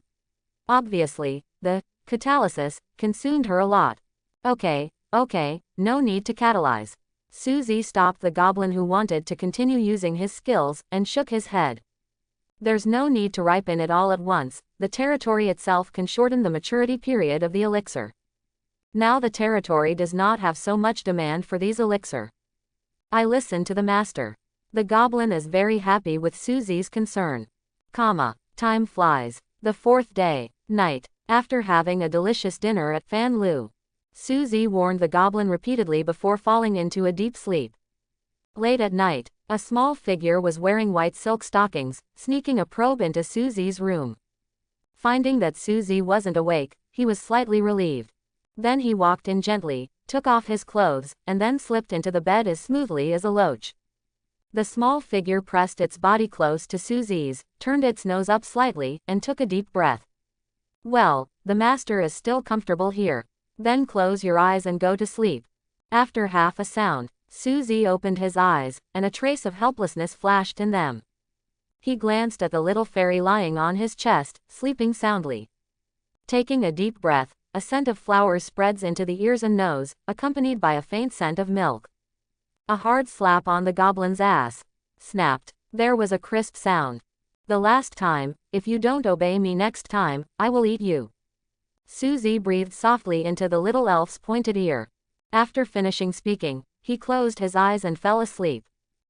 S1: Obviously, the catalysis consumed her a lot. Okay, no need to catalyze. Suzy stopped the goblin who wanted to continue using his skills, and shook his head. There's no need to ripen it all at once, the territory itself can shorten the maturity period of the elixir. Now the territory does not have so much demand for these elixir. I listened to the master. The goblin is very happy with Suzy's concern. Time flies. The 4th day, night. After having a delicious dinner at Fan Lu, Suzy warned the goblin repeatedly before falling into a deep sleep. Late at night, a small figure was wearing white silk stockings, sneaking a probe into Suzy's room. Finding that Suzy wasn't awake, he was slightly relieved. Then he walked in gently, took off his clothes, and then slipped into the bed as smoothly as a loach. The small figure pressed its body close to Suzy's, turned its nose up slightly, and took a deep breath. Well, the master is still comfortable here. Then close your eyes and go to sleep. After half a sound, Suzy opened his eyes, and a trace of helplessness flashed in them. He glanced at the little fairy lying on his chest, sleeping soundly. Taking a deep breath, a scent of flowers spreads into the ears and nose, accompanied by a faint scent of milk. A hard slap on the goblin's ass. Snapped. There was a crisp sound. The last time, if you don't obey me next time, I will eat you. Susie breathed softly into the little elf's pointed ear. After finishing speaking, he closed his eyes and fell asleep.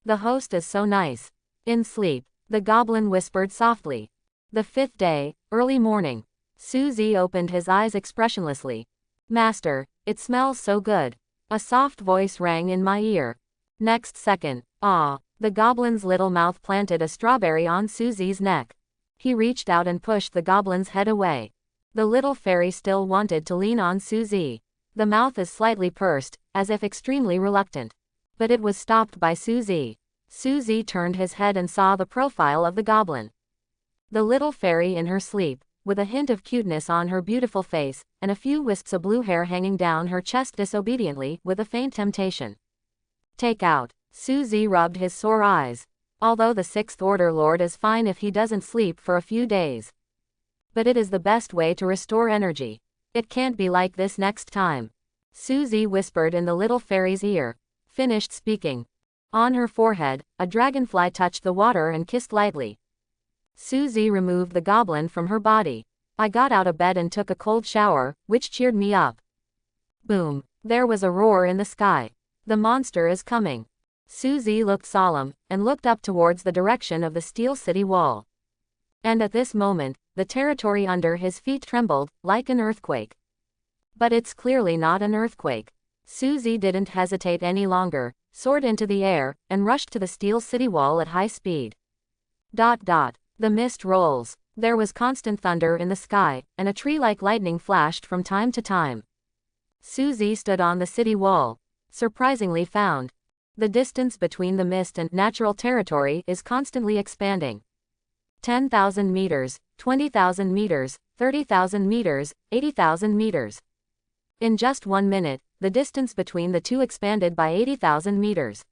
S1: The host is so nice. In sleep, the goblin whispered softly. The 5th day, early morning. Susie opened his eyes expressionlessly. Master, it smells so good. A soft voice rang in my ear. Next second, the goblin's little mouth planted a strawberry on Susie's neck. He reached out and pushed the goblin's head away. The little fairy still wanted to lean on Susie. The mouth is slightly pursed, as if extremely reluctant. But it was stopped by Susie. Susie turned his head and saw the profile of the goblin. The little fairy in her sleep, with a hint of cuteness on her beautiful face, and a few wisps of blue hair hanging down her chest disobediently, with a faint temptation. Take out. Susie rubbed his sore eyes. Although the 6th Order Lord is fine if he doesn't sleep for a few days. But it is the best way to restore energy. It can't be like this next time. Susie whispered in the little fairy's ear. Finished speaking. On her forehead, a dragonfly touched the water and kissed lightly. Susie removed the goblin from her body. I got out of bed and took a cold shower, which cheered me up. Boom. There was a roar in the sky. The monster is coming. Susie looked solemn, and looked up towards the direction of the steel city wall. And at this moment, the territory under his feet trembled, like an earthquake. But it's clearly not an earthquake. Susie didn't hesitate any longer, soared into the air, and rushed to the steel city wall at high speed. The mist rolls. There was constant thunder in the sky, and a tree like lightning flashed from time to time. Susie stood on the city wall. Surprisingly found. The distance between the mist and natural territory is constantly expanding. 10,000 meters, 20,000 meters, 30,000 meters, 80,000 meters. In just 1 minute, the distance between the two expanded by 80,000 meters.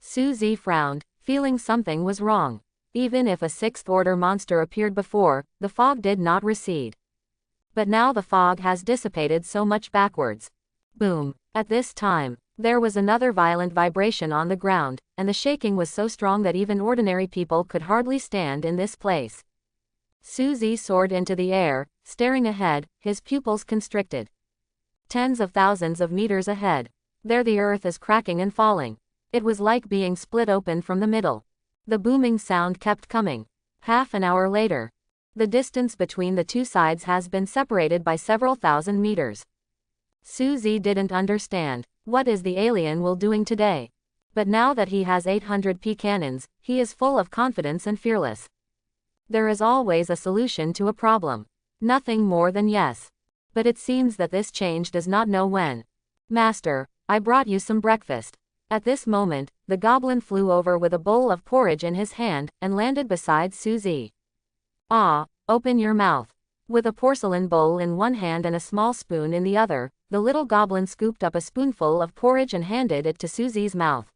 S1: Susie frowned, feeling something was wrong. Even if a 6th Order monster appeared before, the fog did not recede. But now the fog has dissipated so much backwards. Boom. At this time, there was another violent vibration on the ground, and the shaking was so strong that even ordinary people could hardly stand in this place. Susie soared into the air, staring ahead, his pupils constricted. Tens of thousands of meters ahead. There the earth is cracking and falling. It was like being split open from the middle. The booming sound kept coming. Half an hour later. The distance between the two sides has been separated by several thousand meters. Susie didn't understand. What is the alien will doing today? But now that he has 800p cannons, he is full of confidence and fearless. There is always a solution to a problem. Nothing more than yes. But it seems that this change does not know when. Master, I brought you some breakfast. At this moment, the goblin flew over with a bowl of porridge in his hand, and landed beside Susie. Open your mouth. With a porcelain bowl in one hand and a small spoon in the other, the little goblin scooped up a spoonful of porridge and handed it to Susie's mouth.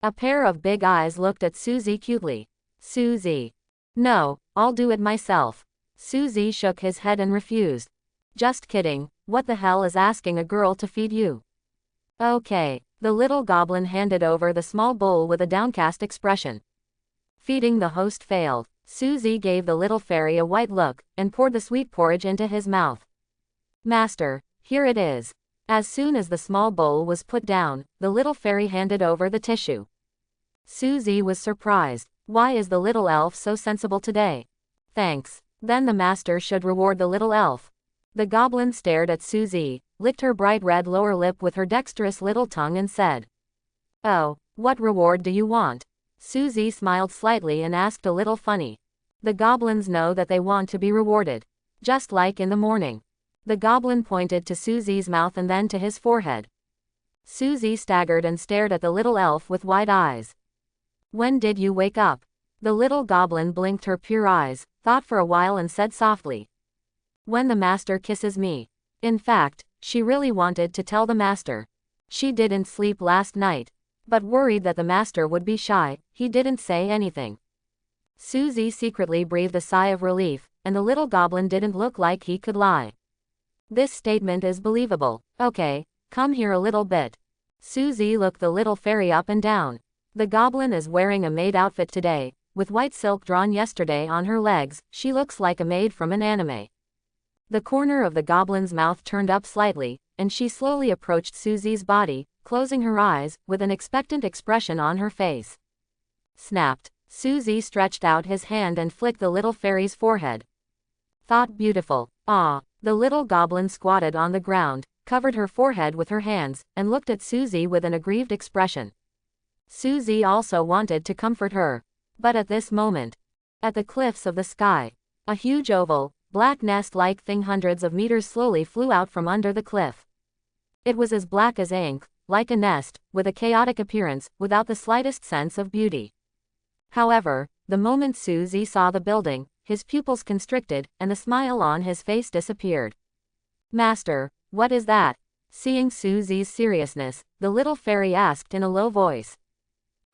S1: A pair of big eyes looked at Susie cutely. Susie. No, I'll do it myself. Susie shook his head and refused. Just kidding, what the hell is asking a girl to feed you? Okay. The little goblin handed over the small bowl with a downcast expression. Feeding the host failed. Susie gave the little fairy a white look, and poured the sweet porridge into his mouth. Master, here it is. As soon as the small bowl was put down, the little fairy handed over the tissue. Susie was surprised. Why is the little elf so sensible today? Thanks. Then the master should reward the little elf. The goblin stared at Susie, licked her bright red lower lip with her dexterous little tongue and said, "Oh, what reward do you want?" Susie smiled slightly and asked a little funny. The goblins know that they want to be rewarded. Just like in the morning. The goblin pointed to Susie's mouth and then to his forehead. Susie staggered and stared at the little elf with wide eyes. When did you wake up? The little goblin blinked her pure eyes, thought for a while and said softly. When the master kisses me. In fact, she really wanted to tell the master. She didn't sleep last night. But worried that the master would be shy, he didn't say anything. Susie secretly breathed a sigh of relief, and the little goblin didn't look like he could lie. This statement is believable. Okay, come here a little bit. Susie looked the little fairy up and down. The goblin is wearing a maid outfit today, with white silk drawn yesterday on her legs. She looks like a maid from an anime. The corner of the goblin's mouth turned up slightly, and she slowly approached Susie's body, closing her eyes, with an expectant expression on her face. Snapped. Susie stretched out his hand and flicked the little fairy's forehead. Thought beautiful. Ah. The little goblin squatted on the ground, covered her forehead with her hands, and looked at Susie with an aggrieved expression. Susie also wanted to comfort her. But at this moment, at the cliffs of the sky, a huge oval, black nest-like thing hundreds of meters slowly flew out from under the cliff. It was as black as ink, like a nest, with a chaotic appearance, without the slightest sense of beauty. However, the moment Susie saw the building, his pupils constricted, and the smile on his face disappeared. Master, what is that? Seeing Susie's seriousness, the little fairy asked in a low voice.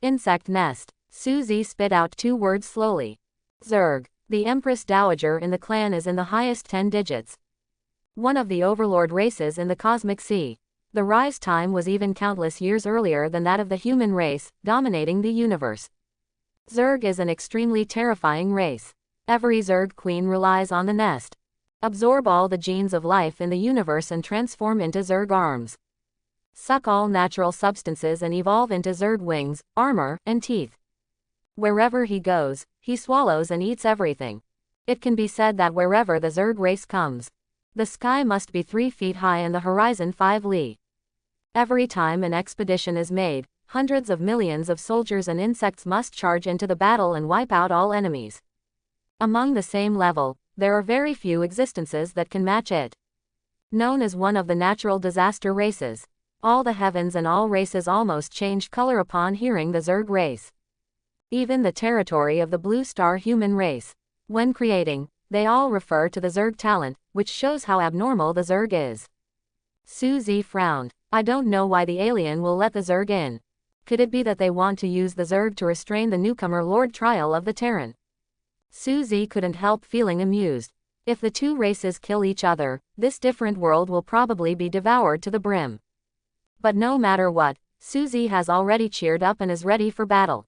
S1: Insect nest. Susie spit out 2 words slowly. Zerg. The Empress Dowager in the clan is in the highest 10 digits. One of the overlord races in the cosmic sea. The rise time was even countless years earlier than that of the human race, dominating the universe. Zerg is an extremely terrifying race. Every Zerg queen relies on the nest. Absorb all the genes of life in the universe and transform into Zerg arms. Suck all natural substances and evolve into Zerg wings, armor, and teeth. Wherever he goes, he swallows and eats everything. It can be said that wherever the Zerg race comes, the sky must be 3 feet high and the horizon 5 li. Every time an expedition is made, hundreds of millions of soldiers and insects must charge into the battle and wipe out all enemies. Among the same level, there are very few existences that can match it. Known as one of the natural disaster races, all the heavens and all races almost changed color upon hearing the Zerg race. Even the territory of the Blue Star human race. When creating, they all refer to the Zerg talent, which shows how abnormal the Zerg is. Susie frowned. I don't know why the alien will let the Zerg in. Could it be that they want to use the Zerg to restrain the newcomer Lord Trial of the Terran? Susie couldn't help feeling amused. If the 2 races kill each other, this different world will probably be devoured to the brim. But no matter what, Susie has already cheered up and is ready for battle.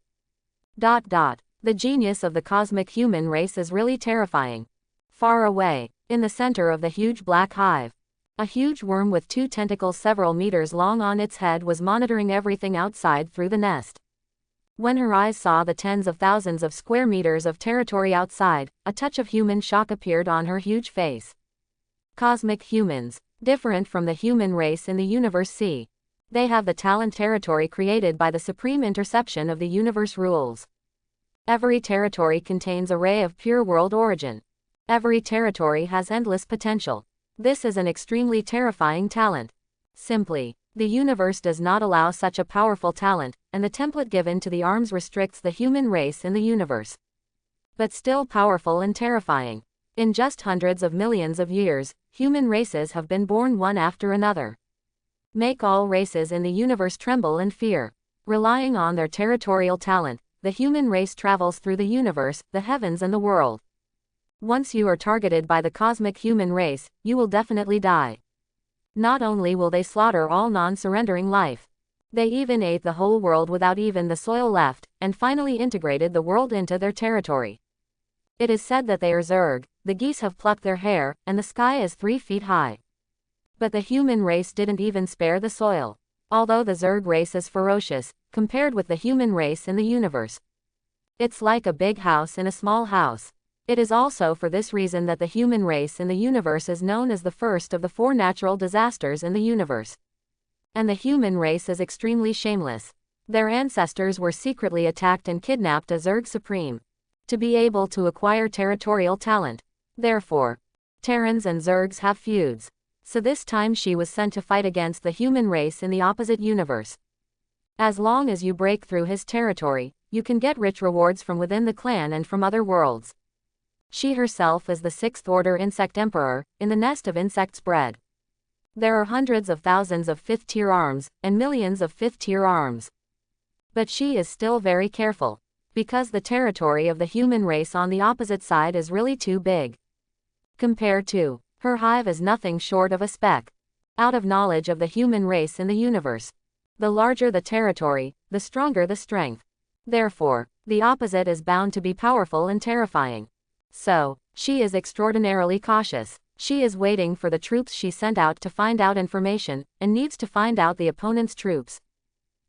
S1: The genius of the cosmic human race is really terrifying. Far away, in the center of the huge black hive, a huge worm with 2 tentacles several meters long on its head was monitoring everything outside through the nest. When her eyes saw the tens of thousands of square meters of territory outside, a touch of human shock appeared on her huge face. Cosmic humans, different from the human race in the universe C. They have the talent territory created by the supreme interception of the universe rules. Every territory contains a ray of pure world origin. Every territory has endless potential. This is an extremely terrifying talent. Simply, the universe does not allow such a powerful talent, and the template given to the arms restricts the human race in the universe. But still powerful and terrifying. In just hundreds of millions of years, human races have been born one after another. Make all races in the universe tremble in fear. Relying on their territorial talent, the human race travels through the universe, the heavens and the world. Once you are targeted by the cosmic human race, you will definitely die. Not only will they slaughter all non-surrendering life, they even ate the whole world without even the soil left, and finally integrated the world into their territory. It is said that they are Zerg, the geese have plucked their hair, and the sky is 3 feet high. But the human race didn't even spare the soil. Although the Zerg race is ferocious, compared with the human race in the universe, it's like a big house in a small house. It is also for this reason that the human race in the universe is known as the first of the 4 natural disasters in the universe. And the human race is extremely shameless. Their ancestors were secretly attacked and kidnapped a Zerg Supreme to be able to acquire territorial talent. Therefore, Terrans and Zergs have feuds. So this time she was sent to fight against the human race in the opposite universe. As long as you break through his territory, you can get rich rewards from within the clan and from other worlds. She herself is the 6th order insect emperor, in the nest of insects bred. There are hundreds of thousands of 5th-tier arms, and millions of 5th-tier arms. But she is still very careful, because the territory of the human race on the opposite side is really too big. Compared to Her hive is nothing short of a speck out of knowledge of the human race in the universe. The larger the territory, the stronger the strength. Therefore, the opposite is bound to be powerful and terrifying. So, she is extraordinarily cautious. She is waiting for the troops she sent out to find out information, and needs to find out the opponent's troops.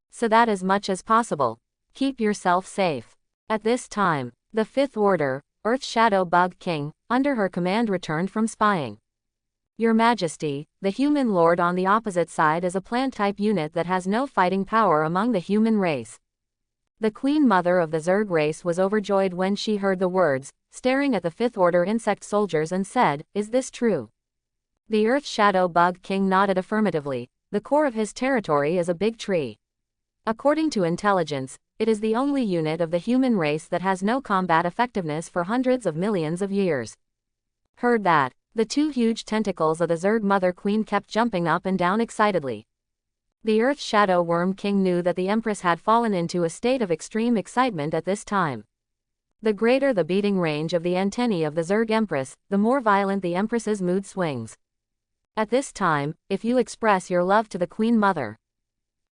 S1: So that as much as possible, keep yourself safe. At this time, the Fifth Order, Earth Shadow Bug King, under her command returned from spying. Your Majesty, the human lord on the opposite side is a plant-type unit that has no fighting power among the human race. The Queen Mother of the Zerg race was overjoyed when she heard the words, staring at the Fifth Order insect soldiers and said, "Is this true?" The Earth Shadow Bug King nodded affirmatively. The core of his territory is a big tree. According to intelligence, it is the only unit of the human race that has no combat effectiveness for hundreds of millions of years. Heard that, the two huge tentacles of the Zerg Mother Queen kept jumping up and down excitedly. The Earth Shadow Worm King knew that the Empress had fallen into a state of extreme excitement at this time. The greater the beating range of the antennae of the Zerg Empress, the more violent the Empress's mood swings. At this time, if you express your love to the Queen Mother,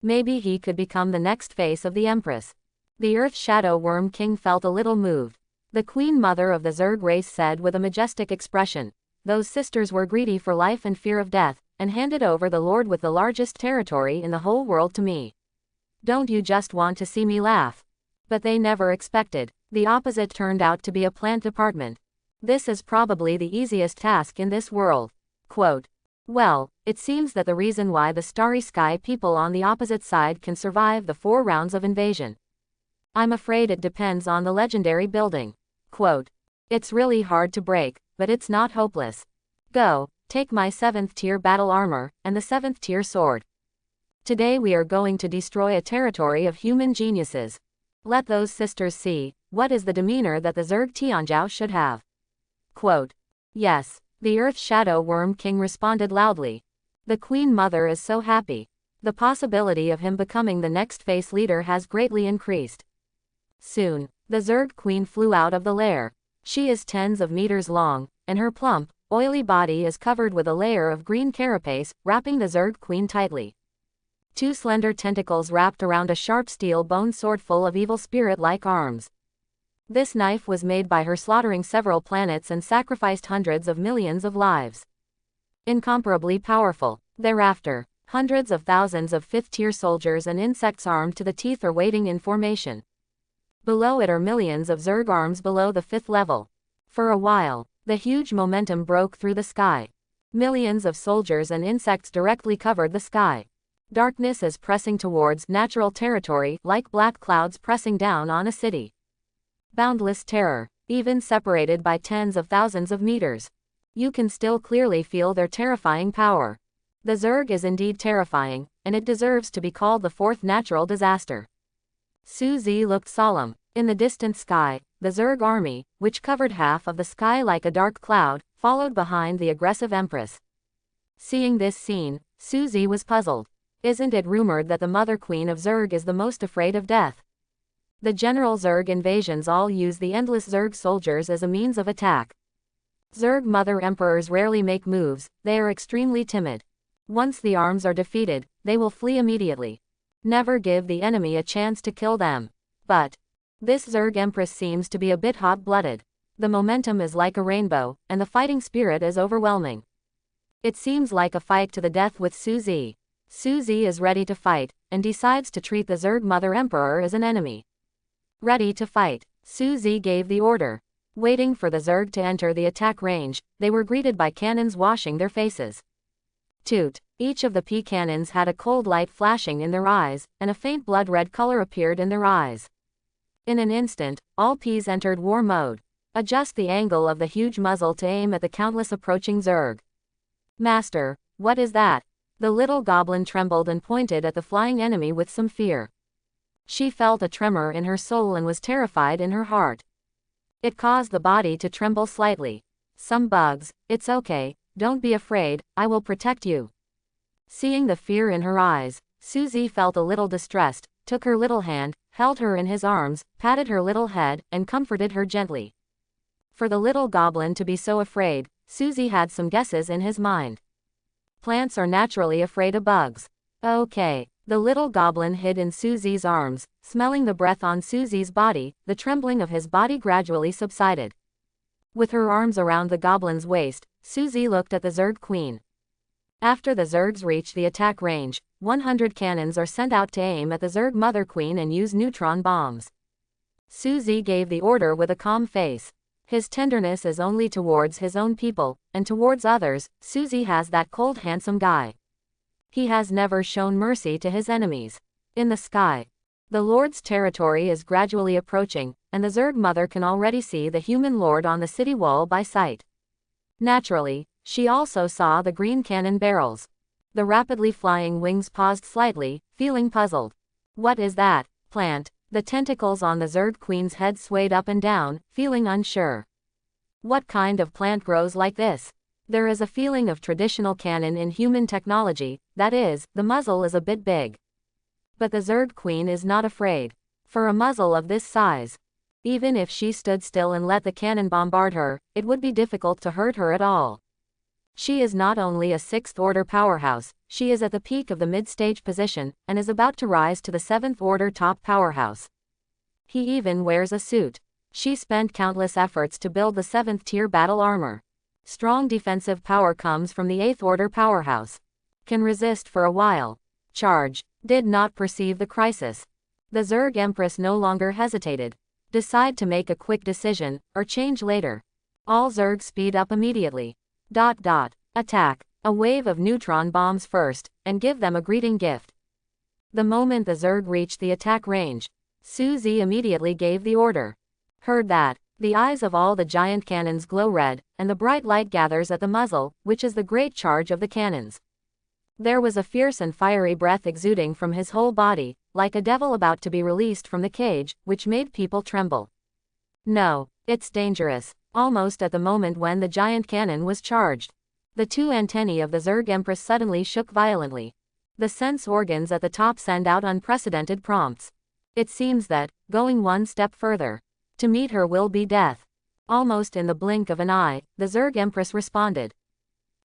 S1: maybe he could become the next face of the Empress. The Earth Shadow Worm King felt a little moved. The Queen Mother of the Zerg race said with a majestic expression, "Those sisters were greedy for life and fear of death, and handed over the lord with the largest territory in the whole world to me. Don't you just want to see me laugh?" But they never expected. The opposite turned out to be a plant department. This is probably the easiest task in this world. Quote, "Well, it seems that the reason why the Starry Sky people on the opposite side can survive the 4 rounds of invasion. I'm afraid it depends on the legendary building." Quote, "It's really hard to break, but it's not hopeless. Go, take my 7th tier battle armor, and the 7th tier sword. Today we are going to destroy a territory of human geniuses. Let those sisters see, what is the demeanor that the Zerg Tianzhou should have." Quote, "Yes," the Earth Shadow Worm King responded loudly. "The Queen Mother is so happy. The possibility of him becoming the next face leader has greatly increased." Soon, the Zerg Queen flew out of the lair. She is tens of meters long, and her plump, oily body is covered with a layer of green carapace, wrapping the Zerg Queen tightly. 2 slender tentacles wrapped around a sharp steel bone sword full of evil spirit-like arms. This knife was made by her slaughtering several planets and sacrificed hundreds of millions of lives. Incomparably powerful. Thereafter, hundreds of thousands of 5th-tier soldiers and insects armed to the teeth are waiting in formation. Below it are millions of Zerg arms below the 5th level. For a while, the huge momentum broke through the sky. Millions of soldiers and insects directly covered the sky. Darkness is pressing towards natural territory like black clouds pressing down on a city. Boundless terror, even separated by tens of thousands of meters. You can still clearly feel their terrifying power. The Zerg is indeed terrifying, and it deserves to be called the 4th natural disaster. Suzy looked solemn. In the distant sky, the Zerg army, which covered half of the sky like a dark cloud, followed behind the aggressive Empress. Seeing this scene, Suzy was puzzled. Isn't it rumored that the Mother Queen of Zerg is the most afraid of death? The general Zerg invasions all use the endless Zerg soldiers as a means of attack. Zerg Mother Emperors rarely make moves, they are extremely timid. Once the arms are defeated, they will flee immediately. Never give the enemy a chance to kill them. But this Zerg Empress seems to be a bit hot-blooded. The momentum is like a rainbow, and the fighting spirit is overwhelming. It seems like a fight to the death with Suzy. Suzy is ready to fight, and decides to treat the Zerg Mother Emperor as an enemy. Ready to fight, Suzy gave the order. Waiting for the Zerg to enter the attack range, they were greeted by cannons washing their faces. Toot! Each of the P cannons had a cold light flashing in their eyes, and a faint blood-red color appeared in their eyes. In an instant, all Ps entered war mode. Adjust the angle of the huge muzzle to aim at the countless approaching Zerg. "Master, what is that?" The little goblin trembled and pointed at the flying enemy with some fear. She felt a tremor in her soul and was terrified in her heart. It caused the body to tremble slightly. "Some bugs, it's okay, don't be afraid, I will protect you." Seeing the fear in her eyes, Suzy felt a little distressed, took her little hand, held her in his arms, patted her little head, and comforted her gently. For the little goblin to be so afraid, Suzy had some guesses in his mind. Plants are naturally afraid of bugs. Okay. The little goblin hid in Suzy's arms, smelling the breath on Suzy's body. The trembling of his body gradually subsided. With her arms around the goblin's waist, Suzy looked at the Zerg Queen. After the Zergs reach the attack range, 100 cannons are sent out to aim at the Zerg Mother Queen and use neutron bombs. Suzy gave the order with a calm face. His tenderness is only towards his own people, and towards others, Suzy has that cold handsome guy. He has never shown mercy to his enemies. In the sky, the Lord's territory is gradually approaching, and the Zerg Mother can already see the human Lord on the city wall by sight. Naturally, she also saw the green cannon barrels. The rapidly flying wings paused slightly, feeling puzzled. What is that plant? The tentacles on the Zerg Queen's head swayed up and down, feeling unsure. What kind of plant grows like this? There is a feeling of traditional cannon in human technology, that is, the muzzle is a bit big. But the Zerg Queen is not afraid. For a muzzle of this size, even if she stood still and let the cannon bombard her, it would be difficult to hurt her at all. She is not only a 6th order powerhouse, she is at the peak of the mid-stage position, and is about to rise to the 7th order top powerhouse. He even wears a suit. She spent countless efforts to build the 7th tier battle armor. Strong defensive power comes from the 8th order powerhouse. Can resist for a while. Charge. Did not perceive the crisis. The Zerg Empress no longer hesitated. Decide to make a quick decision, or change later. All Zergs speed up immediately. Attack. A wave of neutron bombs first, and give them a greeting gift. The moment the Zerg reached the attack range, Suzy immediately gave the order. Heard that. The eyes of all the giant cannons glow red, and the bright light gathers at the muzzle, which is the great charge of the cannons. There was a fierce and fiery breath exuding from his whole body, like a devil about to be released from the cage, which made people tremble. No, it's dangerous. Almost at the moment when the giant cannon was charged, the two antennae of the Zerg Empress suddenly shook violently. The sense organs at the top send out unprecedented prompts. It seems that, going one step further, to meet her will be death. Almost in the blink of an eye, the Zerg Empress responded.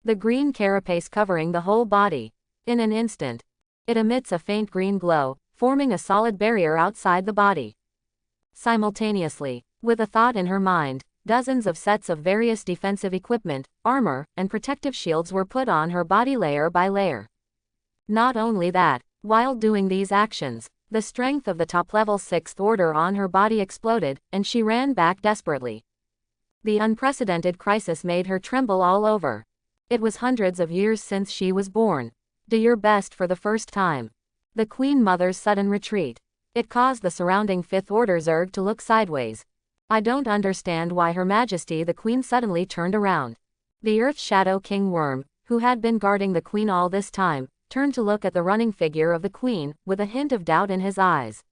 S1: The green carapace covering the whole body. In an instant, it emits a faint green glow, forming a solid barrier outside the body. Simultaneously, with a thought in her mind, dozens of sets of various defensive equipment, armor, and protective shields were put on her body layer by layer. Not only that, while doing these actions, the strength of the top-level 6th order on her body exploded, and she ran back desperately. The unprecedented crisis made her tremble all over. It was hundreds of years since she was born. Do your best for the first time. The Queen Mother's sudden retreat. It caused the surrounding 5th order Zerg to look sideways. I don't understand why Her Majesty the Queen suddenly turned around. The Earth Shadow King Worm, who had been guarding the Queen all this time, turned to look at the running figure of the Queen, with a hint of doubt in his eyes.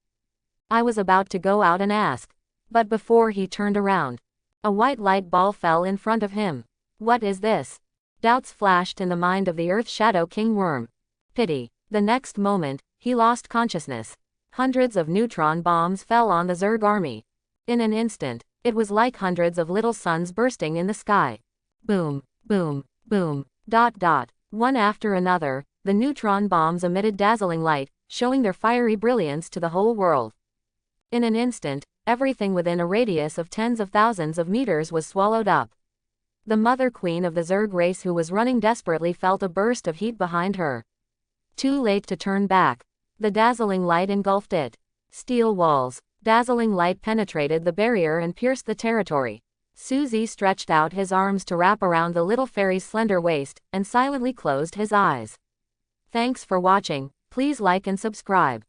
S1: I was about to go out and ask. But before he turned around, a white light ball fell in front of him. What is this? Doubts flashed in the mind of the Earth Shadow King Worm. Pity. The next moment, he lost consciousness. Hundreds of neutron bombs fell on the Zerg army. In an instant, it was like hundreds of little suns bursting in the sky. Boom, boom, boom, ... One after another, the neutron bombs emitted dazzling light, showing their fiery brilliance to the whole world. In an instant, everything within a radius of tens of thousands of meters was swallowed up. The Mother Queen of the Zerg race, who was running desperately, felt a burst of heat behind her. Too late to turn back. The dazzling light engulfed it. Steel walls. Dazzling light penetrated the barrier and pierced the territory. Suzy stretched out his arms to wrap around the little fairy's slender waist, and silently closed his eyes. Thanks for watching. Please like and subscribe.